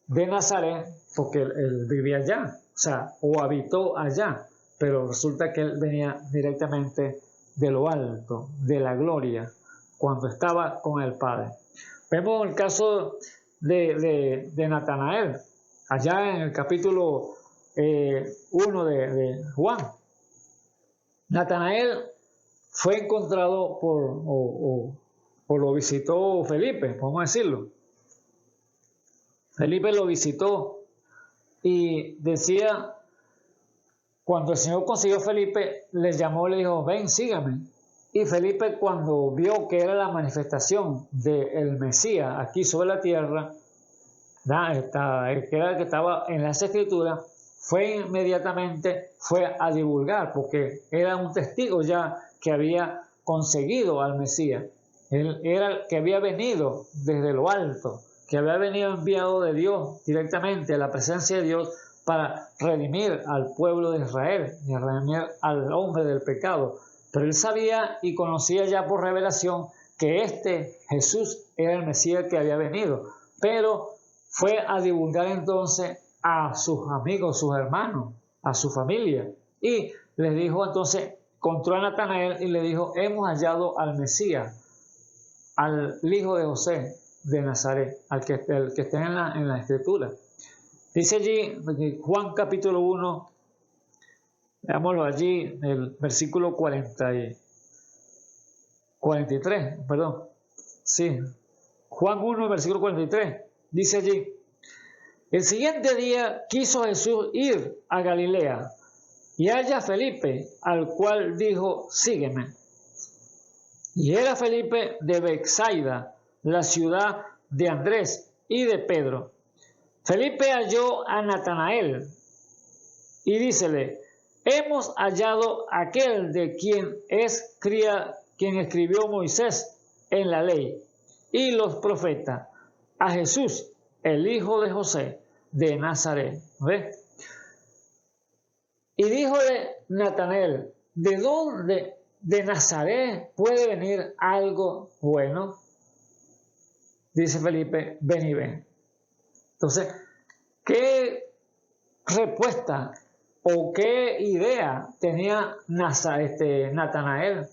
de Nazaret porque él vivía allá, o sea, o habitó allá, pero resulta que él venía directamente de lo alto, de la gloria, cuando estaba con el Padre. Vemos el caso de Natanael, allá en el capítulo 1 de Juan. Natanael fue encontrado o lo visitó Felipe, vamos a decirlo. Felipe lo visitó y decía, cuando el Señor consiguió a Felipe, le llamó y le dijo, ven, sígame. Y Felipe, cuando vio que era la manifestación del Mesías aquí sobre la tierra, que era el que estaba en las Escrituras, fue a divulgar, porque era un testigo ya que había conseguido al Mesías. Él era el que había venido desde lo alto, que había venido enviado de Dios directamente a la presencia de Dios para redimir al pueblo de Israel y redimir al hombre del pecado. Pero él sabía y conocía ya por revelación que este Jesús era el Mesías que había venido. Pero fue a divulgar entonces a sus amigos, sus hermanos, a su familia. Y les dijo entonces, encontró a Natanael y le dijo, hemos hallado al Mesías, al hijo de José de Nazaret, el que está en la Escritura. Dice allí, Juan capítulo 1, veámoslo allí, el versículo 43, perdón. Sí, Juan 1, versículo 43, dice allí, el siguiente día quiso Jesús ir a Galilea y halla a Felipe, al cual dijo, sígueme. Y era Felipe de Betsaida, la ciudad de Andrés y de Pedro. Felipe halló a Natanael y dícele, hemos hallado aquel de quien escribió Moisés en la ley y los profetas, a Jesús, el hijo de José de Nazaret. ¿Ves? Y díjole Natanael, ¿de dónde de Nazaret puede venir algo bueno? Dice Felipe, ven y ven. Entonces, ¿qué respuesta o qué idea tenía Natanael?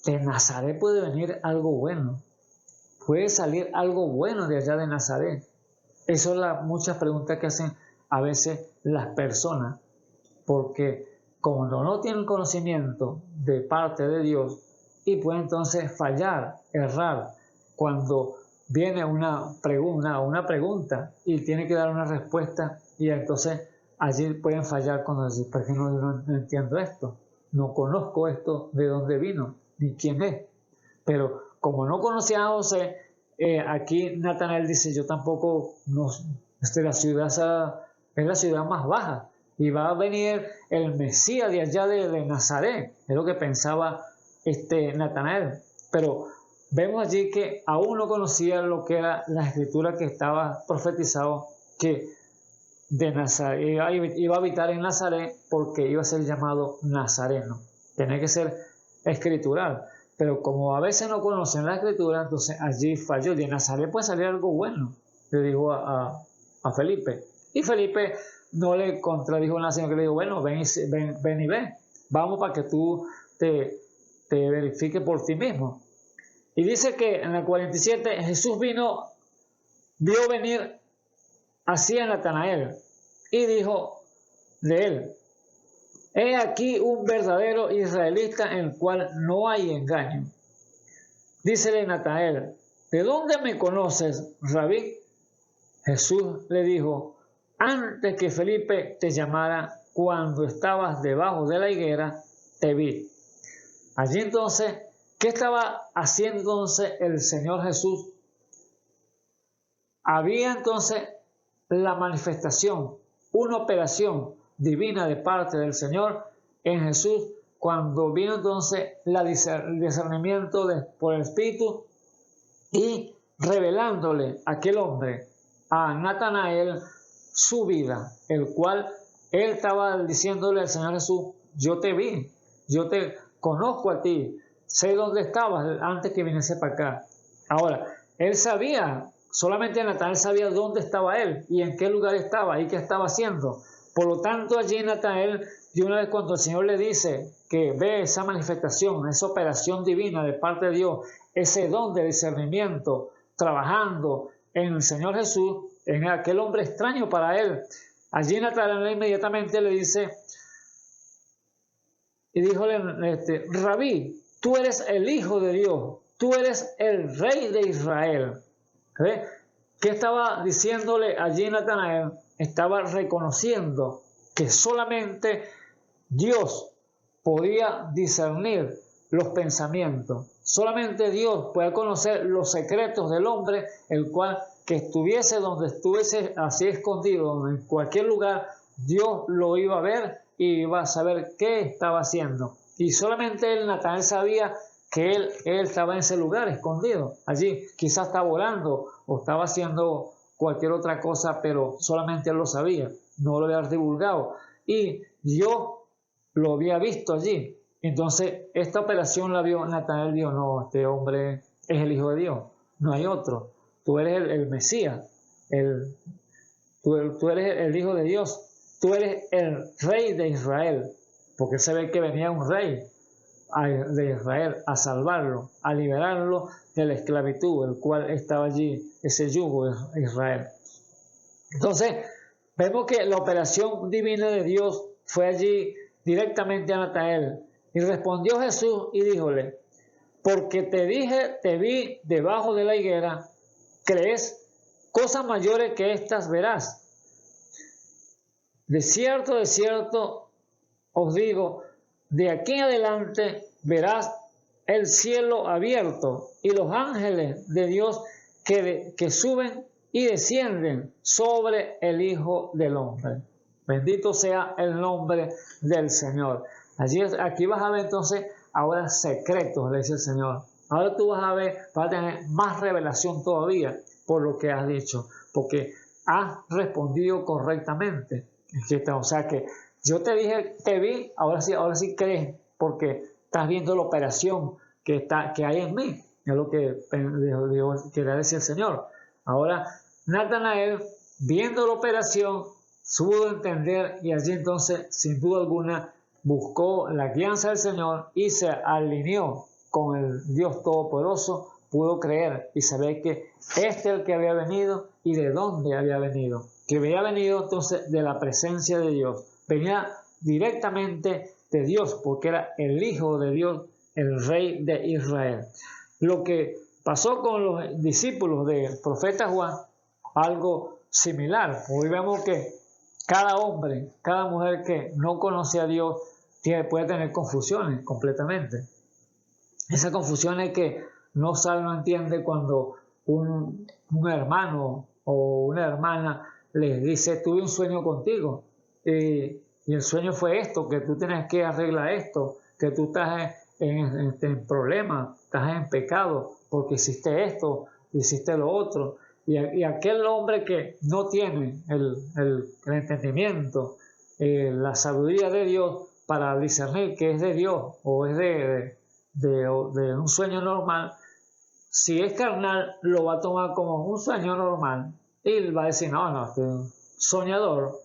De Nazaret puede venir algo bueno. Puede salir algo bueno de allá de Nazaret. Eso es muchas preguntas que hacen a veces las personas. Porque como no tienen conocimiento de parte de Dios y pueden entonces fallar, errar, cuando viene una pregunta y tiene que dar una respuesta y entonces allí pueden fallar cuando dicen, ¿por qué no entiendo esto? No conozco esto, de dónde vino, ni quién es. Pero como no conocía a José, aquí Natanael dice, yo tampoco, la ciudad es la ciudad más baja. Y va a venir el Mesías de allá de Nazaret. Es lo que pensaba Natanael. Pero vemos allí que aún no conocía lo que era la escritura que estaba profetizado, que de Nazaret iba a habitar en Nazaret porque iba a ser llamado Nazareno. Tenía que ser escritural. Pero como a veces no conocen la escritura, entonces allí falló. De Nazaret puede salir algo bueno, le dijo a Felipe. Y Felipe no le contradijo nada, sino que le dijo, bueno, ven y ven. Vamos para que tú te verifiques por ti mismo. Y dice que en el 47 Jesús vio venir así a Natanael y dijo de él, He aquí un verdadero israelita en el cual no hay engaño. Dícele Natanael, ¿de dónde me conoces, Rabí? Jesús le dijo, antes que Felipe te llamara, cuando estabas debajo de la higuera, te vi. Allí entonces, ¿qué estaba haciendo entonces el Señor Jesús? Había entonces la manifestación, una operación divina de parte del Señor en Jesús, cuando vino entonces el discernimiento por el Espíritu y revelándole a aquel hombre, a Natanael, su vida, el cual él estaba diciéndole al Señor Jesús, yo te vi, yo te conozco a ti, sé dónde estabas antes que viniese para acá. Ahora, él sabía, solamente Natanael sabía dónde estaba él y en qué lugar estaba y qué estaba haciendo. Por lo tanto, allí Natanael, de una vez cuando el Señor le dice que ve esa manifestación, esa operación divina de parte de Dios, ese don de discernimiento, trabajando en el Señor Jesús, en aquel hombre extraño para él, allí Natanael inmediatamente le dice, y díjole, Rabí, tú eres el Hijo de Dios, tú eres el Rey de Israel. ¿Ve? ¿Qué estaba diciéndole allí Natanael? Estaba reconociendo que solamente Dios podía discernir los pensamientos. Solamente Dios puede conocer los secretos del hombre, el cual que estuviese donde estuviese así escondido, en cualquier lugar, Dios lo iba a ver y iba a saber qué estaba haciendo. Y solamente él, Natanael, sabía que él estaba en ese lugar escondido. Allí quizás estaba orando o estaba haciendo cualquier otra cosa, pero solamente él lo sabía, no lo había divulgado. Y yo lo había visto allí. Entonces, esta operación la vio Natanael, dijo, no, este hombre es el Hijo de Dios, no hay otro. Tú eres el Mesías, tú eres el Hijo de Dios, tú eres el Rey de Israel, porque se ve que venía un rey de Israel a salvarlo, a liberarlo de la esclavitud, el cual estaba allí, ese yugo de Israel. Entonces, vemos que la operación divina de Dios fue allí directamente a Natanael. Y respondió Jesús y díjole, porque te dije, te vi debajo de la higuera, ¿crees? Cosas mayores que estas verás. De cierto os digo, de aquí en adelante verás el cielo abierto y los ángeles de Dios que suben y descienden sobre el Hijo del Hombre. Bendito sea el nombre del Señor. Aquí vas a ver entonces ahora secretos, le dice el Señor. Ahora tú vas a tener más revelación todavía por lo que has dicho, porque has respondido correctamente. O sea que yo te dije, te vi, ahora sí crees, porque estás viendo la operación que hay en mí. Es lo que quería decir el Señor. Ahora, Natanael, viendo la operación, pudo entender y allí entonces, sin duda alguna, buscó la guianza del Señor y se alineó con el Dios Todopoderoso, pudo creer y saber que este es el que había venido y de dónde había venido. Que había venido entonces de la presencia de Dios. Venía directamente de Dios porque era el Hijo de Dios, el Rey de Israel. Lo que pasó con los discípulos del profeta Juan, algo similar. Hoy vemos que cada hombre, cada mujer que no conoce a Dios puede tener confusiones completamente. Esa confusión es que no sabe, no entiende cuando un hermano o una hermana les dice, tuve un sueño contigo y el sueño fue esto, que tú tienes que arreglar esto, que tú estás en problemas, estás en pecado porque hiciste esto, hiciste lo otro. Y aquel hombre que no tiene el entendimiento, la sabiduría de Dios para discernir que es de Dios o es de un sueño normal, si es carnal, lo va a tomar como un sueño normal y va a decir, no, soñador,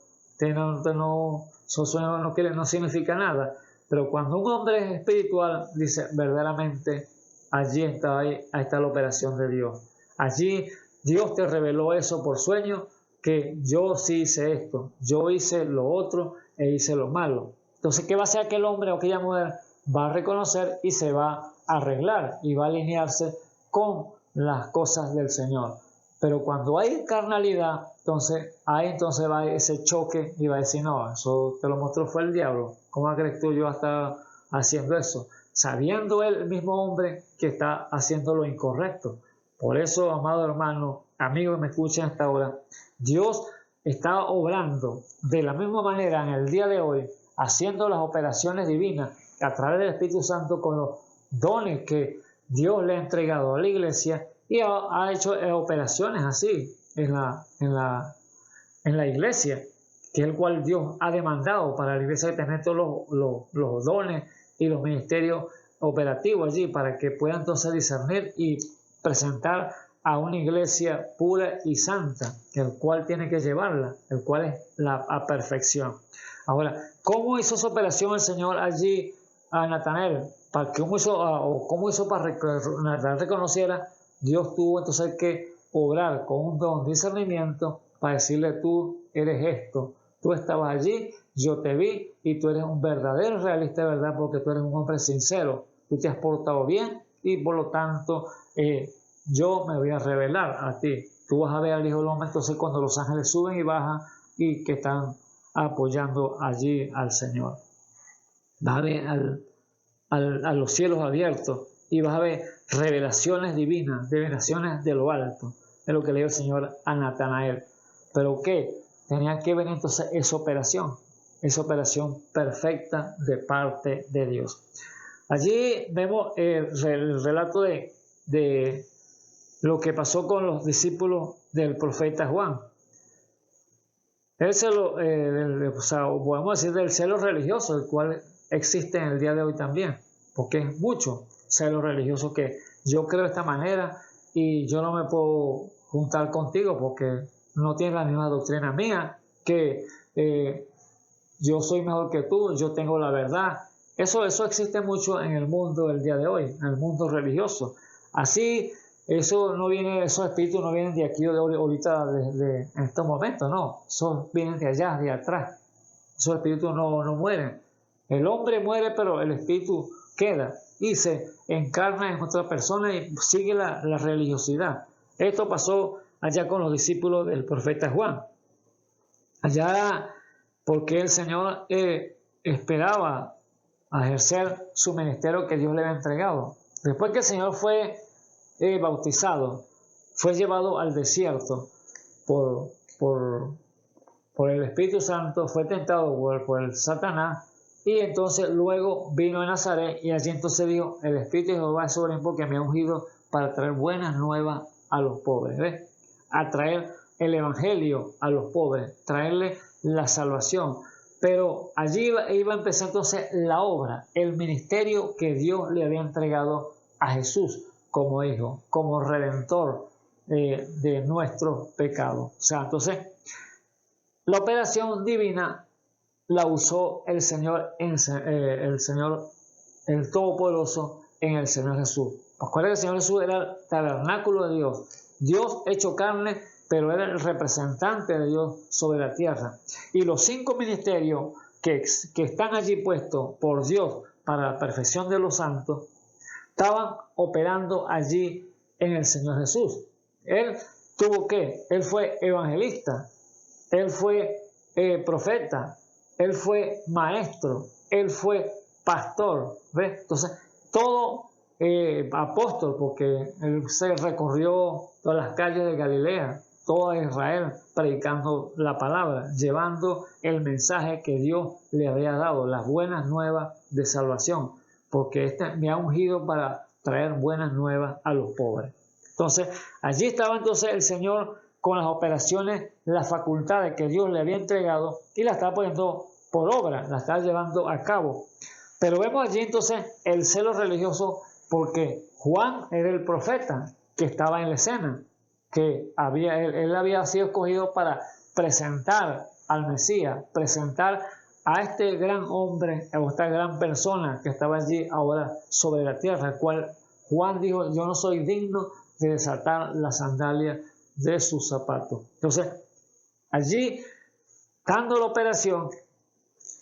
su sueño no significa nada. Pero cuando un hombre es espiritual, dice, verdaderamente, allí está la operación de Dios. Allí Dios te reveló eso por sueño, que yo sí hice esto, yo hice lo otro e hice lo malo. Entonces, ¿qué va a hacer aquel hombre o aquella mujer? Va a reconocer y se va a arreglar y va a alinearse con las cosas del Señor. Pero cuando hay carnalidad, entonces va ese choque y va a decir, no, eso te lo mostró fue el diablo. ¿Cómo crees tú yo a estar haciendo eso? Sabiendo él, el mismo hombre, que está haciendo lo incorrecto. Por eso, amado hermano, amigo que me escucha en esta hora, Dios está obrando de la misma manera en el día de hoy, haciendo las operaciones divinas a través del Espíritu Santo con los dones que Dios le ha entregado a la iglesia, y ha hecho operaciones así en la iglesia, que es el cual Dios ha demandado para la iglesia, de tener todos los dones y los ministerios operativos allí, para que pueda entonces discernir y presentar a una iglesia pura y santa, el cual tiene que llevarla, el cual es la perfección. Ahora, ¿cómo hizo esa operación el Señor allí a Natanael? ¿Cómo hizo para que Natanael reconociera? Dios tuvo entonces que obrar con un don de discernimiento para decirle: tú eres esto, tú estabas allí, yo te vi y tú eres un verdadero realista de verdad, porque tú eres un hombre sincero, tú te has portado bien y por lo tanto yo me voy a revelar a ti. Tú vas a ver al Hijo del Hombre entonces cuando los ángeles suben y bajan y que están apoyando allí al Señor. Vas a ver a los cielos abiertos y vas a ver revelaciones divinas, revelaciones de lo alto. Es lo que le dio el Señor a Natanael. ¿Pero qué? Tenía que venir entonces esa operación perfecta de parte de Dios. Allí vemos el relato de lo que pasó con los discípulos del profeta Juan. Podemos decir del celo religioso, el cual existe en el día de hoy también, porque es mucho celo religioso que yo creo de esta manera y yo no me puedo juntar contigo porque no tienes la misma doctrina mía, que yo soy mejor que tú, yo tengo la verdad. Eso existe mucho en el mundo del día de hoy, en el mundo religioso. Así, esos espíritus no vienen de aquí o de ahorita, en estos momentos, no. Esos vienen de allá, de atrás. Esos espíritus no mueren. El hombre muere, pero el espíritu queda y se encarna en otra persona y sigue la religiosidad. Esto pasó allá con los discípulos del profeta Juan. Allá, porque el Señor esperaba a ejercer su ministerio que Dios le había entregado. Después que el Señor fue bautizado, fue llevado al desierto por el Espíritu Santo, fue tentado por el Satanás, y entonces luego vino a Nazaret y allí entonces dijo: el Espíritu de Jehová es sobre mí porque me ha ungido para traer buenas nuevas a los pobres. ¿Ves? A traer el evangelio a los pobres, traerle la salvación. Pero allí iba a empezar entonces la obra, el ministerio que Dios le había entregado a Jesús como hijo, como redentor de nuestros pecados. O sea, entonces la operación divina la usó el Señor, el Todopoderoso, en el Señor Jesús. Recuerda que el Señor Jesús era el tabernáculo de Dios, Dios hecho carne, pero era el representante de Dios sobre la tierra. Y los 5 ministerios que están allí puestos por Dios para la perfección de los santos, estaban operando allí en el Señor Jesús. Él tuvo que, él fue evangelista, él fue profeta, él fue maestro, él fue pastor. ¿Ves? Entonces, todo apóstol, porque él se recorrió todas las calles de Galilea, toda Israel, predicando la palabra, llevando el mensaje que Dios le había dado, las buenas nuevas de salvación, porque me ha ungido para traer buenas nuevas a los pobres. Entonces, allí estaba entonces el Señor con las operaciones, las facultades que Dios le había entregado, y las estaba poniendo por obra, las estaba llevando a cabo. Pero vemos allí entonces el celo religioso, porque Juan era el profeta que estaba en la escena, que él había sido escogido para presentar al Mesías, presentar a este gran hombre, a esta gran persona que estaba allí ahora sobre la tierra, el cual Juan dijo: yo no soy digno de desatar las sandalias de sus zapatos. Entonces, allí, dando la operación,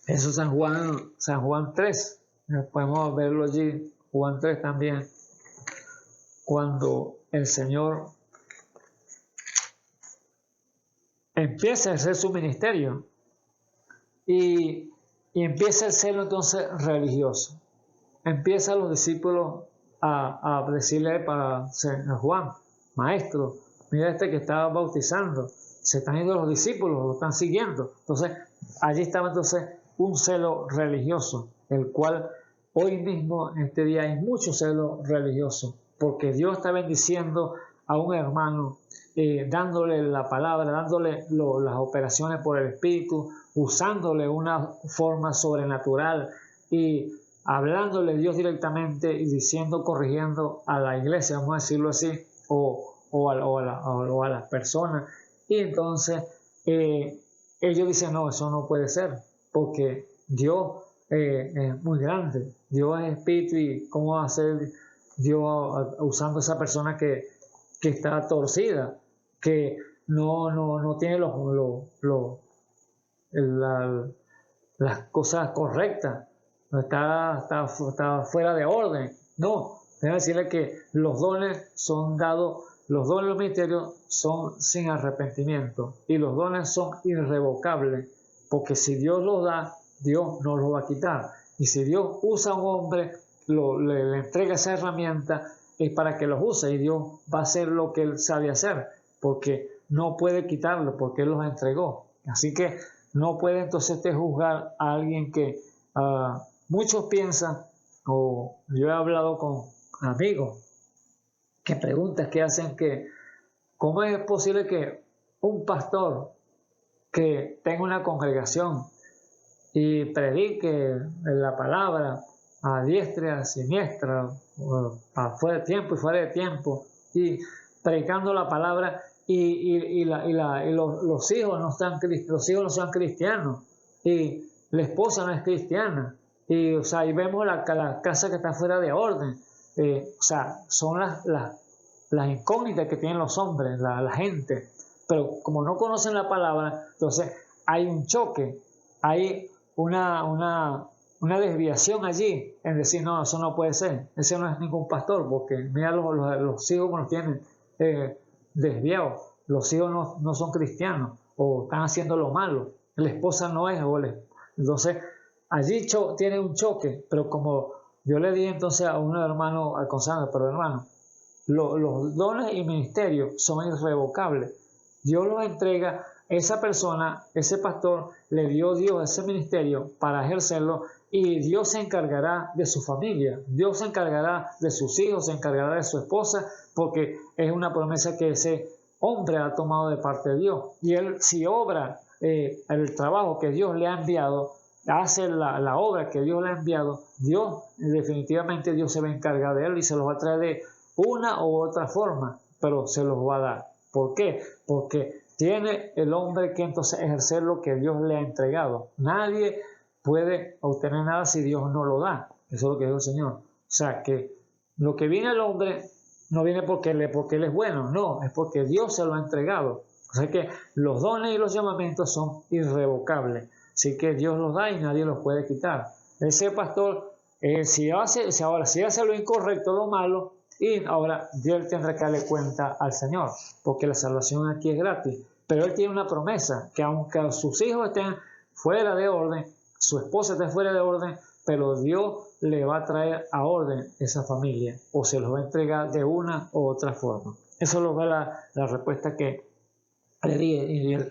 Eso es San Juan 3. Podemos verlo allí, Juan 3 también, cuando el Señor empieza a hacer su ministerio y empieza el celo entonces religioso. Empiezan los discípulos a decirle a Juan, maestro, mira que estaba bautizando, se están yendo los discípulos, lo están siguiendo. Entonces, allí estaba entonces un celo religioso, el cual hoy mismo, en este día, hay mucho celo religioso, porque Dios está bendiciendo a un hermano, dándole la palabra, dándole las operaciones por el Espíritu, usándole una forma sobrenatural y hablándole Dios directamente y diciendo, corrigiendo a la iglesia, vamos a decirlo así, o a las personas. Y entonces ellos dicen, no, eso no puede ser, porque Dios es muy grande, Dios es espíritu, y cómo va a ser Dios usando a esa persona que está torcida, que no tiene las cosas correctas, está fuera de orden. No, debe decirle que los dones son dados, los dones de los ministerios son sin arrepentimiento y los dones son irrevocables, porque si Dios los da, Dios no los va a quitar. Y si Dios usa a un hombre, le entrega esa herramienta, es para que los use, y Dios va a hacer lo que Él sabe hacer, porque no puede quitarlo, porque Él los entregó. Así que no puede entonces juzgar a alguien que muchos piensan, o yo he hablado con amigos que preguntas que hacen, que ¿cómo es posible que un pastor que tenga una congregación y predique la palabra a diestra y a siniestra, fuera de tiempo y fuera de tiempo, y predicando la palabra, y los hijos no sean cristianos, y la esposa no es cristiana, y vemos la casa que está fuera de orden? Son las incógnitas que tienen los hombres, la gente, pero como no conocen la palabra, entonces hay un choque, hay una desviación allí, en decir, no, eso no puede ser, ese no es ningún pastor, porque mira los hijos que nos tienen desviados, los hijos no son cristianos, o están haciendo lo malo, la esposa no es, entonces allí tiene un choque. Pero como yo le di entonces a un hermano, aconsejando, pero hermano, los dones y ministerios son irrevocables. Dios los entrega, esa persona, ese pastor, le dio Dios ese ministerio para ejercerlo, y Dios se encargará de su familia, Dios se encargará de sus hijos, se encargará de su esposa, porque es una promesa que ese hombre ha tomado de parte de Dios. Y él, si obra el trabajo que Dios le ha enviado, hace la obra que Dios le ha enviado, Dios, definitivamente Dios se va a encargar de él y se los va a traer de una u otra forma, pero se los va a dar. ¿Por qué? Porque tiene el hombre que entonces ejercer lo que Dios le ha entregado. Nadie puede obtener nada si Dios no lo da. Eso es lo que dijo el Señor. O sea, que lo que viene al hombre no viene porque él es bueno, no, es porque Dios se lo ha entregado. O sea que los dones y los llamamientos son irrevocables. Así que Dios los da y nadie los puede quitar. Ese pastor, si hace lo incorrecto, lo malo, y ahora Dios tendrá que darle cuenta al Señor, porque la salvación aquí es gratis. Pero Él tiene una promesa, que aunque sus hijos estén fuera de orden, su esposa esté fuera de orden, pero Dios le va a traer a orden esa familia, o se los va a entregar de una u otra forma. Eso lo va la respuesta que le di,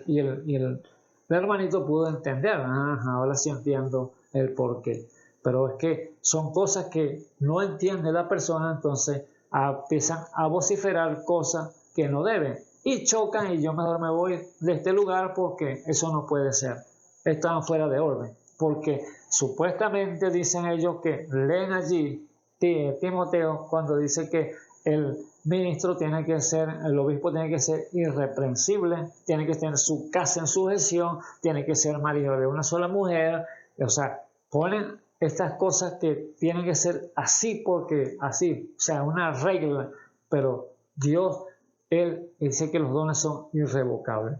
y el hermanito pudo entender. Ahora sí entiendo el porqué. Pero es que son cosas que no entiende la persona, entonces empiezan a vociferar cosas que no deben, y chocan, y yo mejor me voy de este lugar porque eso no puede ser. Están fuera de orden, porque supuestamente dicen ellos que leen allí Timoteo cuando dice que el ministro tiene que ser, el obispo tiene que ser irreprensible, tiene que tener su casa en sujeción, tiene que ser marido de una sola mujer. O sea, ponen estas cosas que tienen que ser así, porque así, o sea, una regla. Pero Dios, Él dice que los dones son irrevocables.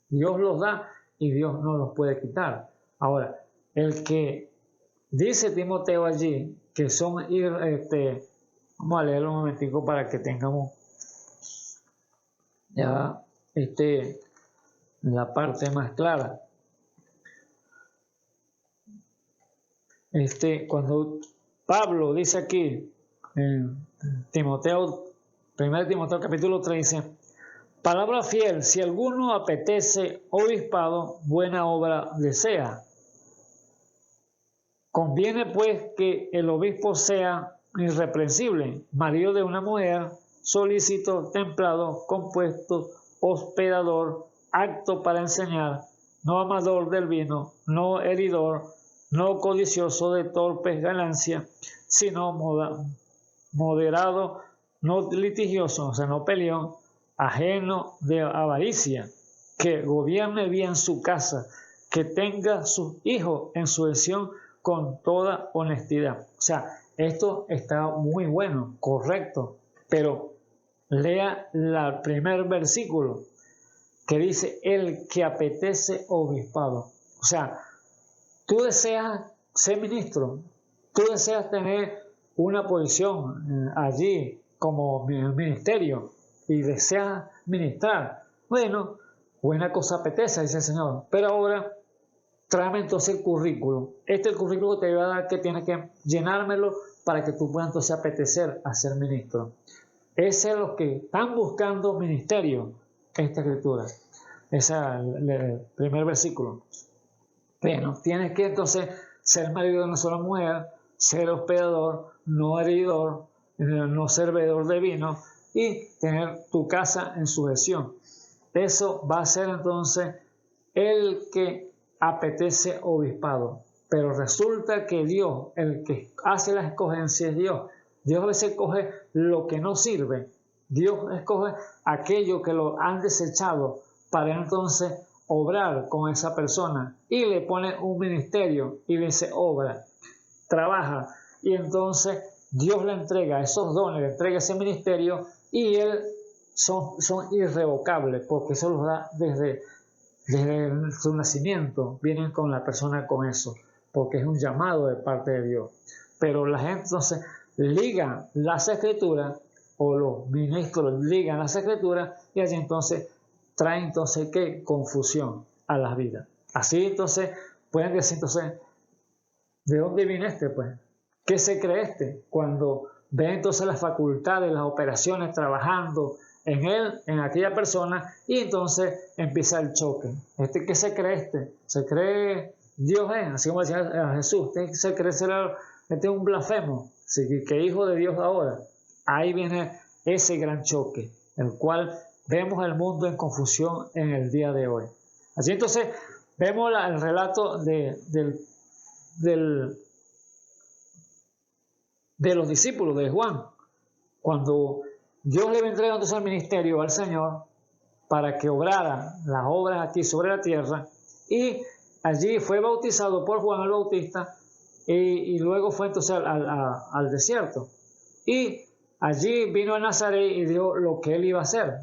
Dios los da y Dios no los puede quitar. Ahora, el que dice Timoteo allí, que son, vamos a leerlo un momentico para que tengamos ya la parte más clara. Cuando Pablo dice aquí en Timoteo, 1 Timoteo capítulo 13, palabra fiel, si alguno apetece obispado, buena obra desea. Conviene pues que el obispo sea irreprensible, marido de una mujer, solícito, templado, compuesto, hospedador, apto para enseñar, no amador del vino, no heridor, no codicioso de torpes ganancias, sino moderado, no litigioso, o sea, no peleón, ajeno de avaricia, que gobierne bien su casa, que tenga sus hijos en sujeción con toda honestidad. O sea, esto está muy bueno, correcto, pero lea el primer versículo que dice, el que apetece obispado. O sea, tú deseas ser ministro, tú deseas tener una posición allí como ministerio y deseas ministrar. Bueno, buena cosa apetece, dice el Señor, pero ahora tráeme entonces el currículo. Este es el currículo que te va a dar, que tienes que llenármelo para que tú puedas entonces apetecer a ser ministro. Ese es lo que están buscando ministerio, esta escritura. Ese es el primer versículo. Bueno, tienes que entonces ser marido de una sola mujer, ser hospedador, no heridor, no servidor de vino y tener tu casa en sujeción. Eso va a ser entonces el que apetece obispado. Pero resulta que Dios, el que hace las escogencias es Dios. Dios a veces escoge lo que no sirve. Dios escoge aquello que lo han desechado para entonces obrar con esa persona y le pone un ministerio y le dice obra, trabaja, y entonces Dios le entrega esos dones, le entrega ese ministerio y él son irrevocables porque eso los da desde su nacimiento, vienen con la persona con eso, porque es un llamado de parte de Dios. Pero la gente entonces liga las escrituras, o los ministros ligan las escrituras, y allí entonces trae entonces ¿qué? Confusión a las vidas. Así entonces pueden decir entonces, ¿de dónde viene este pues? ¿Qué se cree este? Cuando ve entonces las facultades, las operaciones trabajando en él, en aquella persona, y entonces empieza el choque. ¿Qué se cree este? ¿Se cree Dios es? Así como decía a Jesús, ¿se cree ser un blasfemo? ¿Sí? ¿Qué hijo de Dios ahora? Ahí viene ese gran choque, el cual vemos el mundo en confusión en el día de hoy. Así entonces vemos el relato de los discípulos de Juan, cuando Dios le entrega entonces el ministerio al Señor para que obrara las obras aquí sobre la tierra, y allí fue bautizado por Juan el Bautista y luego fue entonces al desierto, y allí vino a Nazaret y dio lo que él iba a hacer,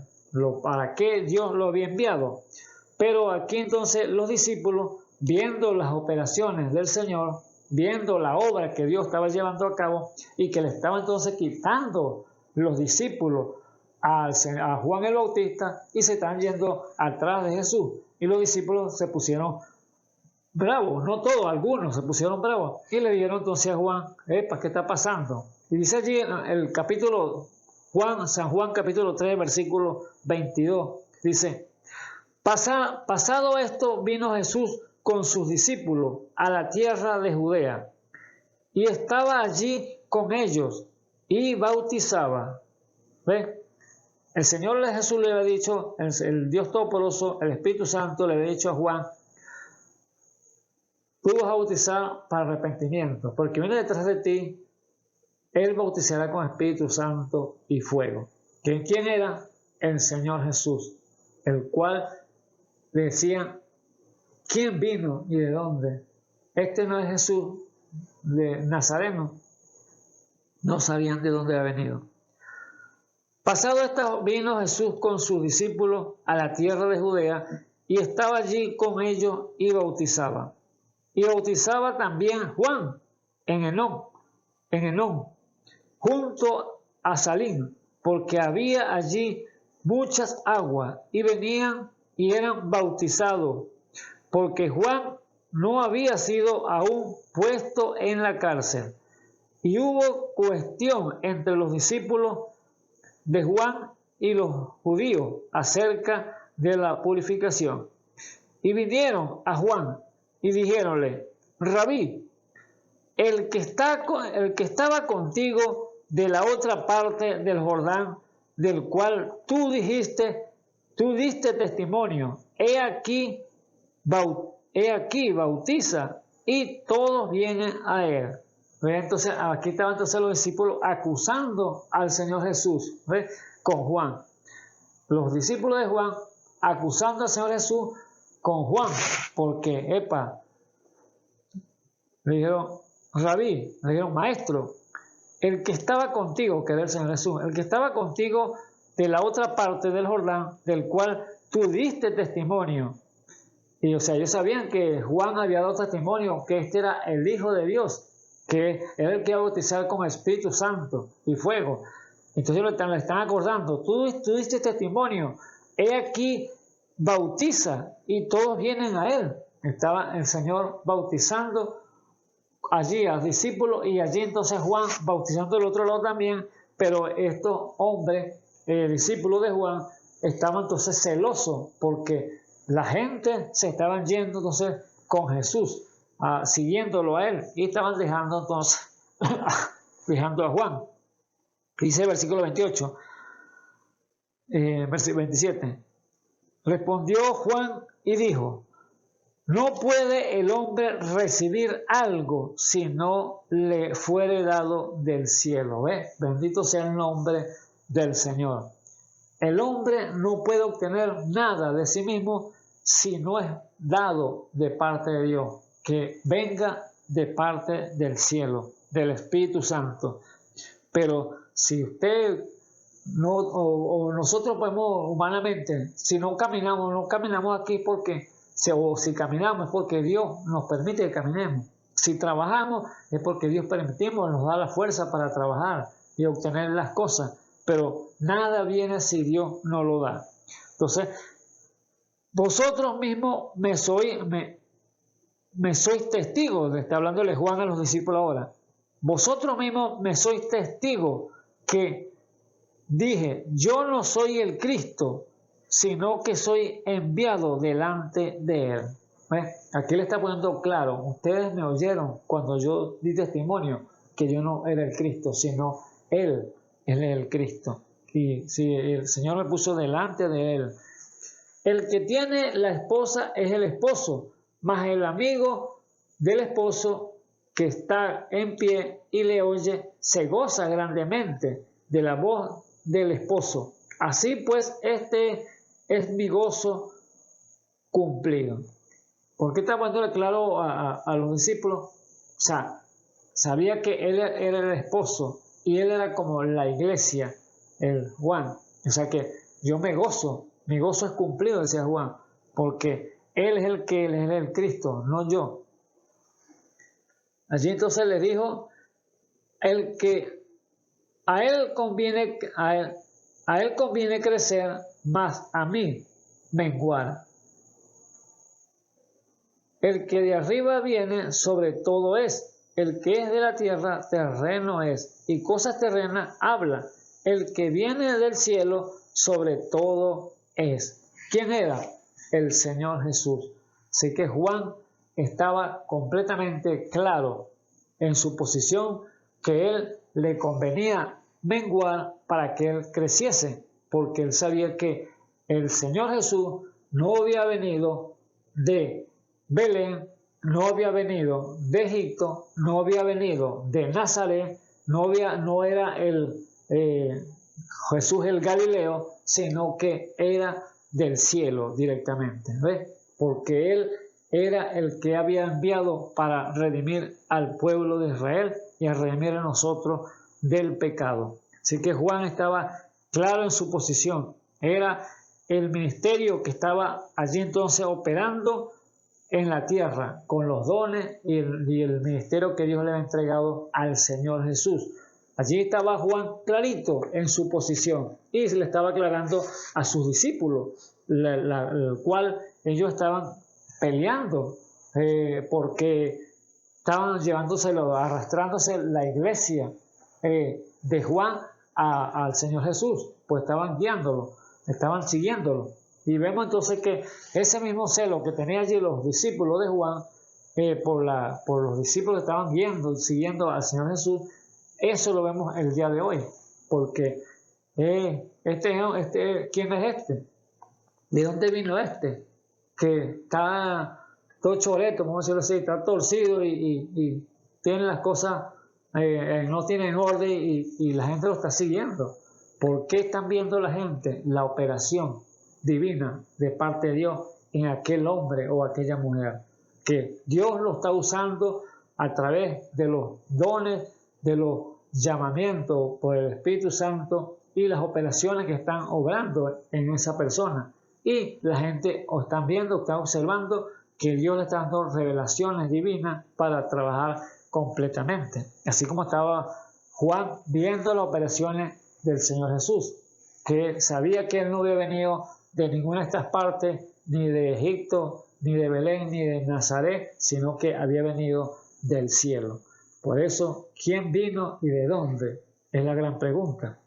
para qué Dios lo había enviado. Pero aquí entonces los discípulos, viendo las operaciones del Señor, viendo la obra que Dios estaba llevando a cabo y que le estaba entonces quitando los discípulos a Juan el Bautista y se están yendo atrás de Jesús, y los discípulos se pusieron bravos, no todos, algunos se pusieron bravos y le dijeron entonces a Juan, ¿qué está pasando? Y dice allí el capítulo San Juan capítulo 3 versículo 22, dice, pasado esto vino Jesús con sus discípulos a la tierra de Judea y estaba allí con ellos y bautizaba. ¿Ve? El Señor Jesús le había dicho, el Dios Todopoderoso, el Espíritu Santo le había dicho a Juan, tú vas a bautizar para arrepentimiento, porque viene detrás de ti, él bautizará con Espíritu Santo y fuego. ¿Quién era? El Señor Jesús, el cual le decían, ¿quién vino y de dónde? Este no es Jesús de Nazareno. No sabían de dónde había venido. Pasado esto vino Jesús con sus discípulos a la tierra de Judea y estaba allí con ellos y bautizaba. y bautizaba también Juan en Enón, junto a Salim, porque había allí muchas aguas, y venían y eran bautizados, porque Juan no había sido aún puesto en la cárcel. Y hubo cuestión entre los discípulos de Juan y los judíos acerca de la purificación. Y vinieron a Juan y dijéronle: Rabí, el que estaba contigo de la otra parte del Jordán, del cual tú diste testimonio, he aquí bautiza, y todos vienen a él. Entonces, aquí estaban los discípulos acusando al Señor Jesús, ¿ves? Con Juan. Los discípulos de Juan acusando al Señor Jesús con Juan, porque, le dijeron, Rabí, le dijeron, maestro, el que estaba contigo, que era el Señor Jesús, el que estaba contigo de la otra parte del Jordán, del cual tú diste testimonio. Y o sea, ellos sabían que Juan había dado testimonio, que este era el Hijo de Dios, que era el que iba a bautizar con Espíritu Santo y fuego. Entonces le están acordando, tú diste testimonio, he aquí bautiza, y todos vienen a él. Estaba el Señor bautizando allí a los discípulos, y allí entonces Juan bautizando del otro lado también, pero estos hombres, discípulos de Juan, estaban entonces celosos porque la gente se estaban yendo entonces con Jesús, siguiéndolo a él, y estaban dejando entonces dejando a Juan. Dice el versículo 28, versículo 27. Respondió Juan y dijo: no puede el hombre recibir algo si no le fuere dado del cielo. Bendito sea el nombre del Señor. El hombre no puede obtener nada de sí mismo si no es dado de parte de Dios, que venga de parte del cielo, del Espíritu Santo. Pero si usted no, o nosotros podemos humanamente, si no caminamos aquí porque, o si caminamos es porque Dios nos permite que caminemos. Si trabajamos es porque Dios permitimos, nos da la fuerza para trabajar y obtener las cosas. Pero nada viene si Dios no lo da. Entonces, vosotros mismos me sois testigos, está hablándole Juan a los discípulos ahora. Vosotros mismos me sois testigos que dije, yo no soy el Cristo, sino que soy enviado delante de él. Aquí le está poniendo claro, ustedes me oyeron cuando yo di testimonio que yo no era el Cristo, sino él es el Cristo. Y si el Señor me puso delante de él. El que tiene la esposa es el esposo, mas el amigo del esposo que está en pie y le oye, se goza grandemente de la voz del esposo. Así pues, este es mi gozo cumplido. ¿Por qué está poniéndole claro a los discípulos? O sea, sabía que él era el esposo y él era como la iglesia, el Juan. O sea que yo me gozo, mi gozo es cumplido, decía Juan, porque él es el Cristo, no yo. Allí entonces le dijo, el que a él conviene crecer, más a mí menguar. El que de arriba viene, sobre todo es. El que es de la tierra, terreno es. Y cosas terrenas habla. El que viene del cielo, sobre todo es. ¿Quién era? El Señor Jesús. Así que Juan estaba completamente claro en su posición, que él le convenía menguar para que él creciese, porque él sabía que el Señor Jesús no había venido de Belén, no había venido de Egipto, no había venido de Nazaret, no era el Jesús el Galileo, sino que era del cielo directamente, ¿ves? Porque él era el que había enviado para redimir al pueblo de Israel y a redimir a nosotros del pecado. Así que Juan estaba claro en su posición. Era el ministerio que estaba allí entonces operando en la tierra con los dones y el ministerio que Dios le ha entregado al Señor Jesús. Allí estaba Juan clarito en su posición y se le estaba aclarando a sus discípulos, el cual ellos estaban peleando porque estaban arrastrándose la iglesia de Juan al Señor Jesús, pues estaban guiándolo, estaban siguiéndolo. Y vemos entonces que ese mismo celo que tenían allí los discípulos de Juan por los discípulos que estaban siguiendo al Señor Jesús, eso lo vemos el día de hoy, porque ¿quién es este? ¿De dónde vino este? Que está todo choreto, vamos a decirlo así, está torcido y tiene las cosas, no tiene orden y la gente lo está siguiendo. ¿Por qué están viendo la gente la operación divina de parte de Dios en aquel hombre o aquella mujer? Que Dios lo está usando a través de los dones, de los llamamientos por el Espíritu Santo y las operaciones que están obrando en esa persona. Y la gente están viendo, están observando que Dios le está dando revelaciones divinas para trabajar completamente. Así como estaba Juan viendo las operaciones del Señor Jesús, que sabía que Él no había venido de ninguna de estas partes, ni de Egipto, ni de Belén, ni de Nazaret, sino que había venido del cielo. Por eso, ¿quién vino y de dónde? Es la gran pregunta.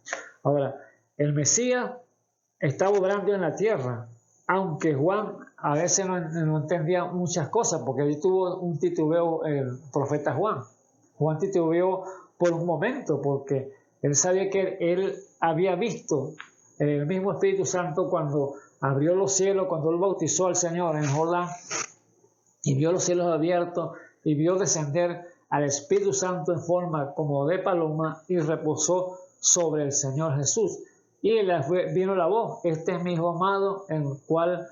Ahora, el Mesías estaba obrando en la tierra, aunque Juan a veces no entendía muchas cosas, porque ahí tuvo un titubeo el profeta Juan. Juan titubeó por un momento, porque él sabía que él había visto el mismo Espíritu Santo cuando abrió los cielos, cuando él bautizó al Señor en Jordán, y vio los cielos abiertos, y vio descender al Espíritu Santo en forma como de paloma, y reposó sobre el Señor Jesús. Y vino la voz: este es mi Hijo amado, en el cual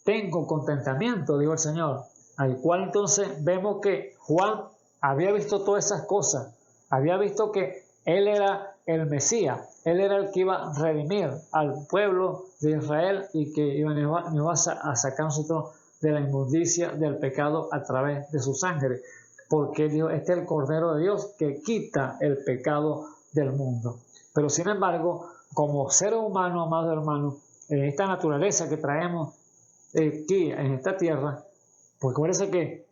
tengo contentamiento, dijo el Señor. Al cual entonces vemos que Juan había visto todas esas cosas, había visto que Él era el Mesías, Él era el que iba a redimir al pueblo de Israel y que nos iba a sacar a nosotros de la inmundicia del pecado a través de su sangre, porque Dios, este es el Cordero de Dios que quita el pecado del mundo. Pero sin embargo, como seres humanos, amados hermanos, en esta naturaleza que traemos aquí en esta tierra, pues parece que,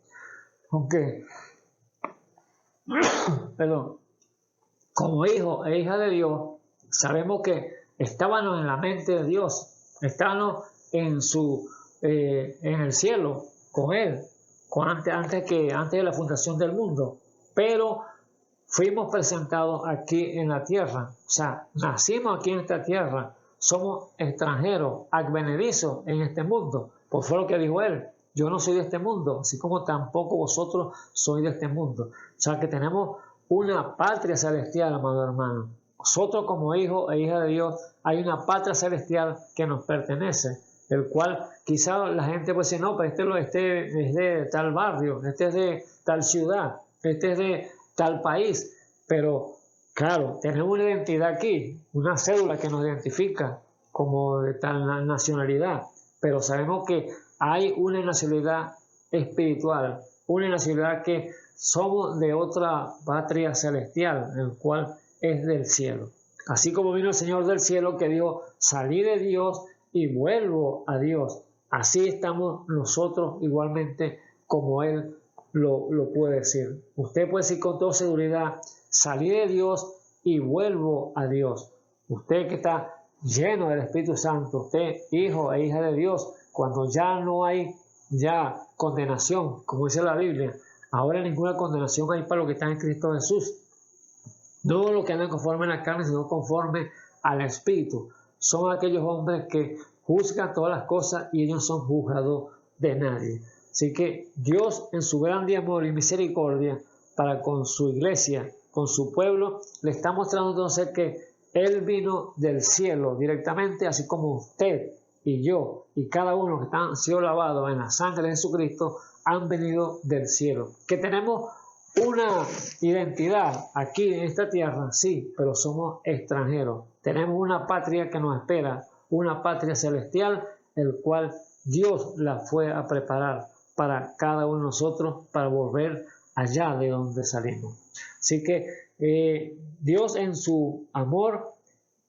aunque, perdón, como hijo e hija de Dios, sabemos que estábamos en la mente de Dios, estábamos en el cielo con Él, antes de la fundación del mundo, pero fuimos presentados aquí en la tierra, o sea, nacimos aquí en esta tierra, somos extranjeros, advenedizos en este mundo, pues fue lo que dijo Él: yo no soy de este mundo, así como tampoco vosotros sois de este mundo. O sea que tenemos una patria celestial, amado hermano. Nosotros como hijos e hijas de Dios, hay una patria celestial que nos pertenece, el cual quizá la gente puede decir: no, pero este es de tal barrio, este es de tal ciudad, este es de tal país. Pero claro, tenemos una identidad aquí, una cédula que nos identifica como de tal nacionalidad, pero sabemos que hay una nacionalidad espiritual, una nacionalidad que somos de otra patria celestial, el cual es del cielo. Así como vino el Señor del cielo que dijo: salí de Dios y vuelvo a Dios. Así estamos nosotros igualmente, como Él lo puede decir. Usted puede decir con toda seguridad: salí de Dios y vuelvo a Dios. Usted que está lleno del Espíritu Santo, usted hijo e hija de Dios, cuando ya no hay condenación, como dice la Biblia, ahora ninguna condenación hay para los que están en Cristo Jesús. No los que andan conforme a la carne, sino conforme al Espíritu. Son aquellos hombres que juzgan todas las cosas y ellos son juzgados de nadie. Así que Dios, en su grande amor y misericordia para con su iglesia, con su pueblo, le está mostrando entonces que Él vino del cielo directamente, así como usted y yo y cada uno que han sido lavados en la sangre de Jesucristo han venido del cielo. Que tenemos una identidad aquí en esta tierra, sí, pero somos extranjeros. Tenemos una patria que nos espera, una patria celestial, el cual Dios la fue a preparar para cada uno de nosotros para volver allá de donde salimos. Así que Dios en su amor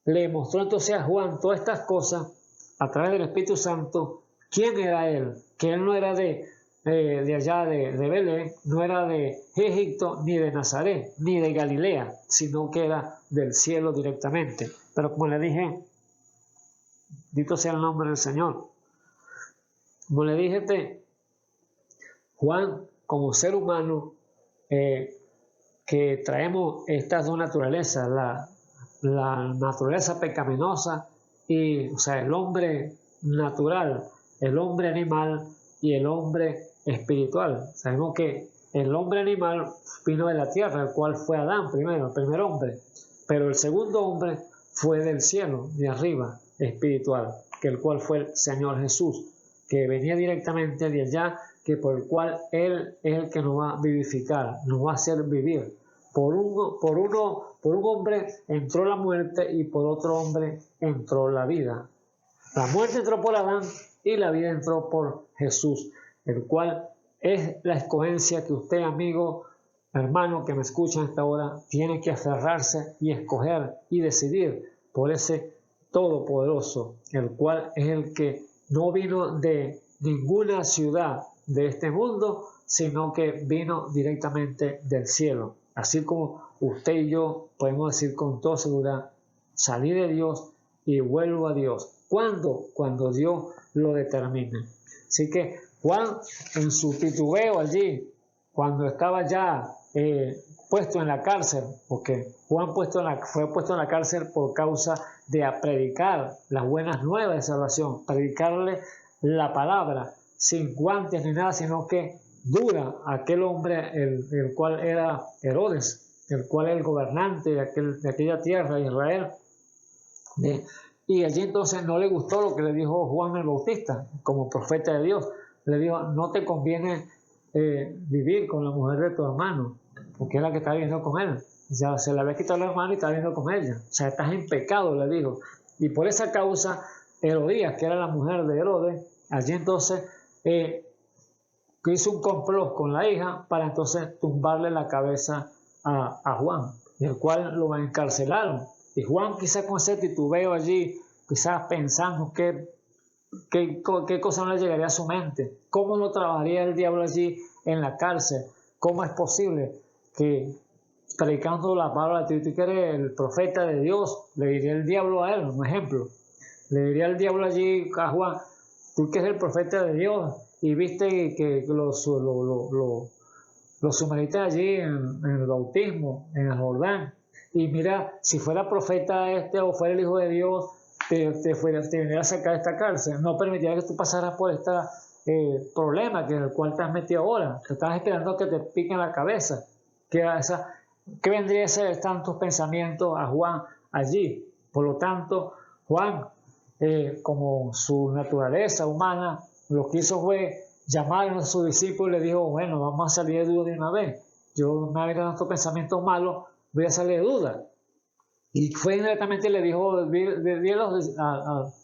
le mostró entonces a Juan todas estas cosas a través del Espíritu Santo. ¿Quién era él? Que él no era de allá de Belén, no era de Egipto, ni de Nazaret, ni de Galilea, sino que era del cielo directamente. Pero como le dije, bendito sea el nombre del Señor. Como le dije, Juan, como ser humano, que traemos estas dos naturalezas, la naturaleza pecaminosa y, o sea, el hombre natural, el hombre animal y el hombre espiritual. Sabemos que el hombre animal vino de la tierra, el cual fue Adán primero, el primer hombre, pero el segundo hombre fue del cielo, de arriba, espiritual, que el cual fue el Señor Jesús, que venía directamente de allá, que por el cual Él es el que nos va a vivificar, nos va a hacer vivir. Por un hombre entró la muerte y por otro hombre entró la vida. La muerte entró por Adán y la vida entró por Jesús, el cual es la escogencia que usted, amigo, hermano que me escucha en esta hora, tiene que aferrarse y escoger y decidir por ese Todopoderoso, el cual es el que no vino de ninguna ciudad de este mundo, sino que vino directamente del cielo. Así como usted y yo podemos decir con toda seguridad, salí de Dios y vuelvo a Dios. ¿Cuándo? Cuando Dios lo determine. Así que Juan, en su titubeo allí, cuando estaba ya puesto en la cárcel, porque Juan fue puesto en la cárcel por causa de predicar las buenas nuevas de salvación, predicarle la palabra sin guantes ni nada, sino que dura aquel hombre, el cual era Herodes, el cual era el gobernante de aquella tierra de Israel. Y allí entonces no le gustó lo que le dijo Juan el Bautista como profeta de Dios. Le dijo, no te conviene vivir con la mujer de tu hermano, porque es la que está viviendo con él. Ya se le había quitado la hermana y está viviendo con ella. O sea, estás en pecado, le dijo. Y por esa causa, Herodías, que era la mujer de Herodes, allí entonces hizo un complot con la hija para entonces tumbarle la cabeza a Juan, y el cual lo encarcelaron. Y Juan quizás con ese titubeo allí, quizás pensando qué cosa no le llegaría a su mente, cómo no trabajaría el diablo allí en la cárcel, cómo es posible que predicando la palabra de ti que eres el profeta de Dios, le diría el diablo a él, un ejemplo, le diría el diablo allí a Juan, tú que eres el profeta de Dios y viste que los sumergiste allí en el bautismo, en el Jordán, y mira, si fuera profeta o fuera el Hijo de Dios, te viniera a sacar de esta cárcel, no permitiría que tú pasaras por este problema en el cual te has metido ahora, que estás esperando que te piquen la cabeza. ¿Qué vendría a ser tantos pensamientos a Juan allí? Por lo tanto, Juan, como su naturaleza humana, lo que hizo fue llamar a sus discípulos y le dijo, bueno, vamos a salir de duda de una vez. Yo me había dado estos pensamientos malos, voy a salir de duda. Y fue inmediatamente, le dijo,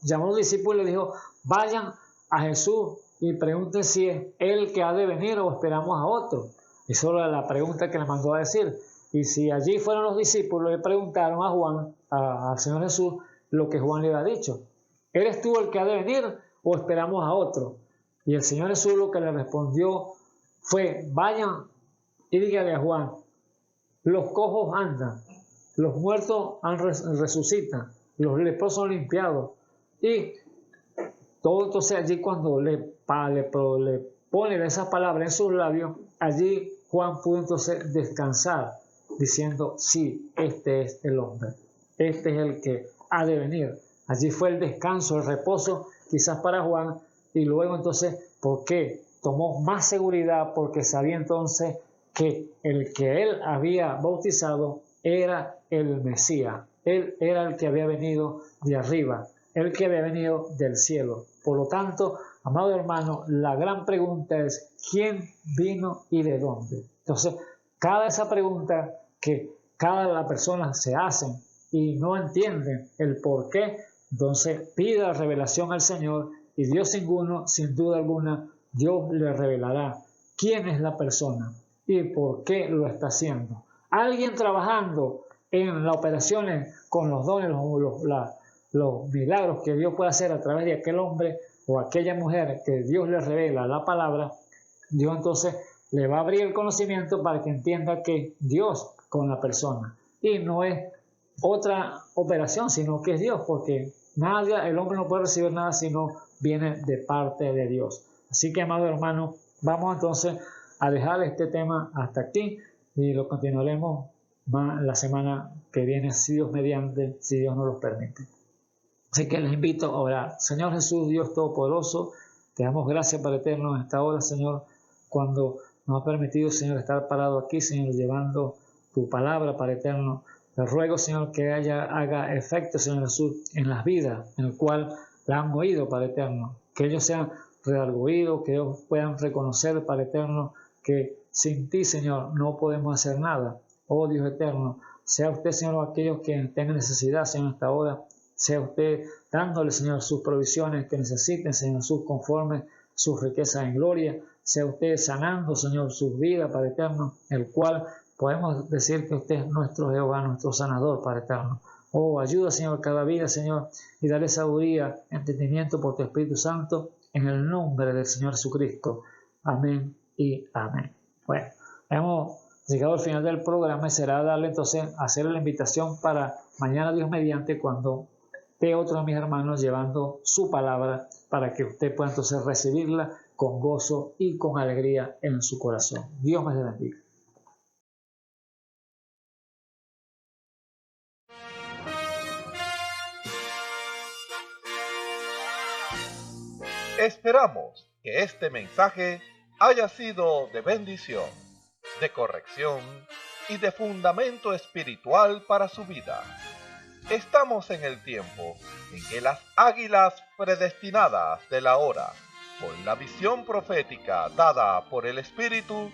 llamó a los discípulos y le dijo, vayan a Jesús y pregunten si es Él que ha de venir o esperamos a otro. Esa era la pregunta que le mandó a decir. Y si allí fueron los discípulos, le preguntaron a Juan, al Señor Jesús, lo que Juan le había dicho. ¿Eres tú el que ha de venir o esperamos a otro? Y el Señor Jesús lo que le respondió fue, vayan y díganle a Juan, los cojos andan, los muertos resucitan, los leprosos son limpiados. Y todo entonces allí cuando le pone esas palabras en sus labios, allí Juan pudo entonces descansar diciendo, sí, este es el hombre, este es el que ha de venir. Allí fue el descanso, el reposo quizás para Juan, y luego entonces, ¿por qué? Tomó más seguridad porque sabía entonces que el que él había bautizado era el Mesías, él era el que había venido de arriba, el que había venido del cielo. Por lo tanto, amado hermano, la gran pregunta es, ¿quién vino y de dónde? Entonces, cada esa pregunta que cada persona se hacen y no entienden el por qué, entonces pida revelación al Señor y Dios ninguno, sin duda alguna, Dios le revelará quién es la persona y por qué lo está haciendo. Alguien trabajando en las operaciones con los dones, los milagros que Dios puede hacer a través de aquel hombre o aquella mujer que Dios le revela la palabra, Dios entonces le va a abrir el conocimiento para que entienda que Dios con la persona y no es otra operación, sino que es Dios, porque nada, el hombre no puede recibir nada si no viene de parte de Dios. Así que, amado hermano, vamos entonces a dejar este tema hasta aquí y lo continuaremos la semana que viene, si Dios mediante, si Dios nos lo permite. Así que les invito a orar. Señor Jesús, Dios Todopoderoso, te damos gracias, Padre eterno, en esta hora, Señor, cuando nos ha permitido, Señor, estar parado aquí, Señor, llevando tu palabra, Padre eterno. Te ruego, Señor, que haga efecto, Señor Jesús, en las vidas en el cual la han oído, Padre eterno. Que ellos sean redargüidos, que ellos puedan reconocer, Padre eterno, que sin ti, Señor, no podemos hacer nada. Oh Dios eterno, sea usted, Señor, aquellos que tengan necesidad, Señor, en esta hora. Sea usted dándole, Señor, sus provisiones que necesiten, Señor Jesús, conforme sus riquezas en gloria. Sea usted sanando, Señor, sus vidas, Padre eterno, el cual podemos decir que usted es nuestro Jehová, nuestro sanador, Padre eterno. Oh, ayuda, Señor, cada vida, Señor, y dale sabiduría, entendimiento por tu Espíritu Santo, en el nombre del Señor Jesucristo. Amén y amén. Bueno, hemos llegado al final del programa y será darle entonces, hacer la invitación para mañana, Dios mediante, cuando esté otro de mis hermanos llevando su palabra para que usted pueda entonces recibirla con gozo y con alegría en su corazón. Dios me bendiga. Esperamos que este mensaje haya sido de bendición, de corrección y de fundamento espiritual para su vida. Estamos en el tiempo en que las águilas predestinadas de la hora, con la visión profética dada por el Espíritu,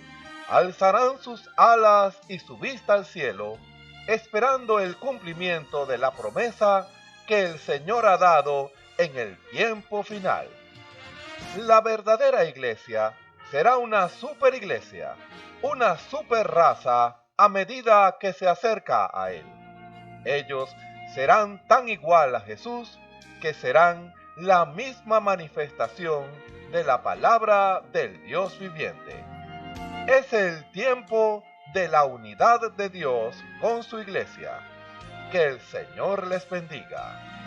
alzarán sus alas y su vista al cielo, esperando el cumplimiento de la promesa que el Señor ha dado en el tiempo final. La verdadera iglesia será una superiglesia, una superraza a medida que se acerca a Él. Ellos serán tan igual a Jesús que serán la misma manifestación de la palabra del Dios viviente. Es el tiempo de la unidad de Dios con su iglesia. Que el Señor les bendiga.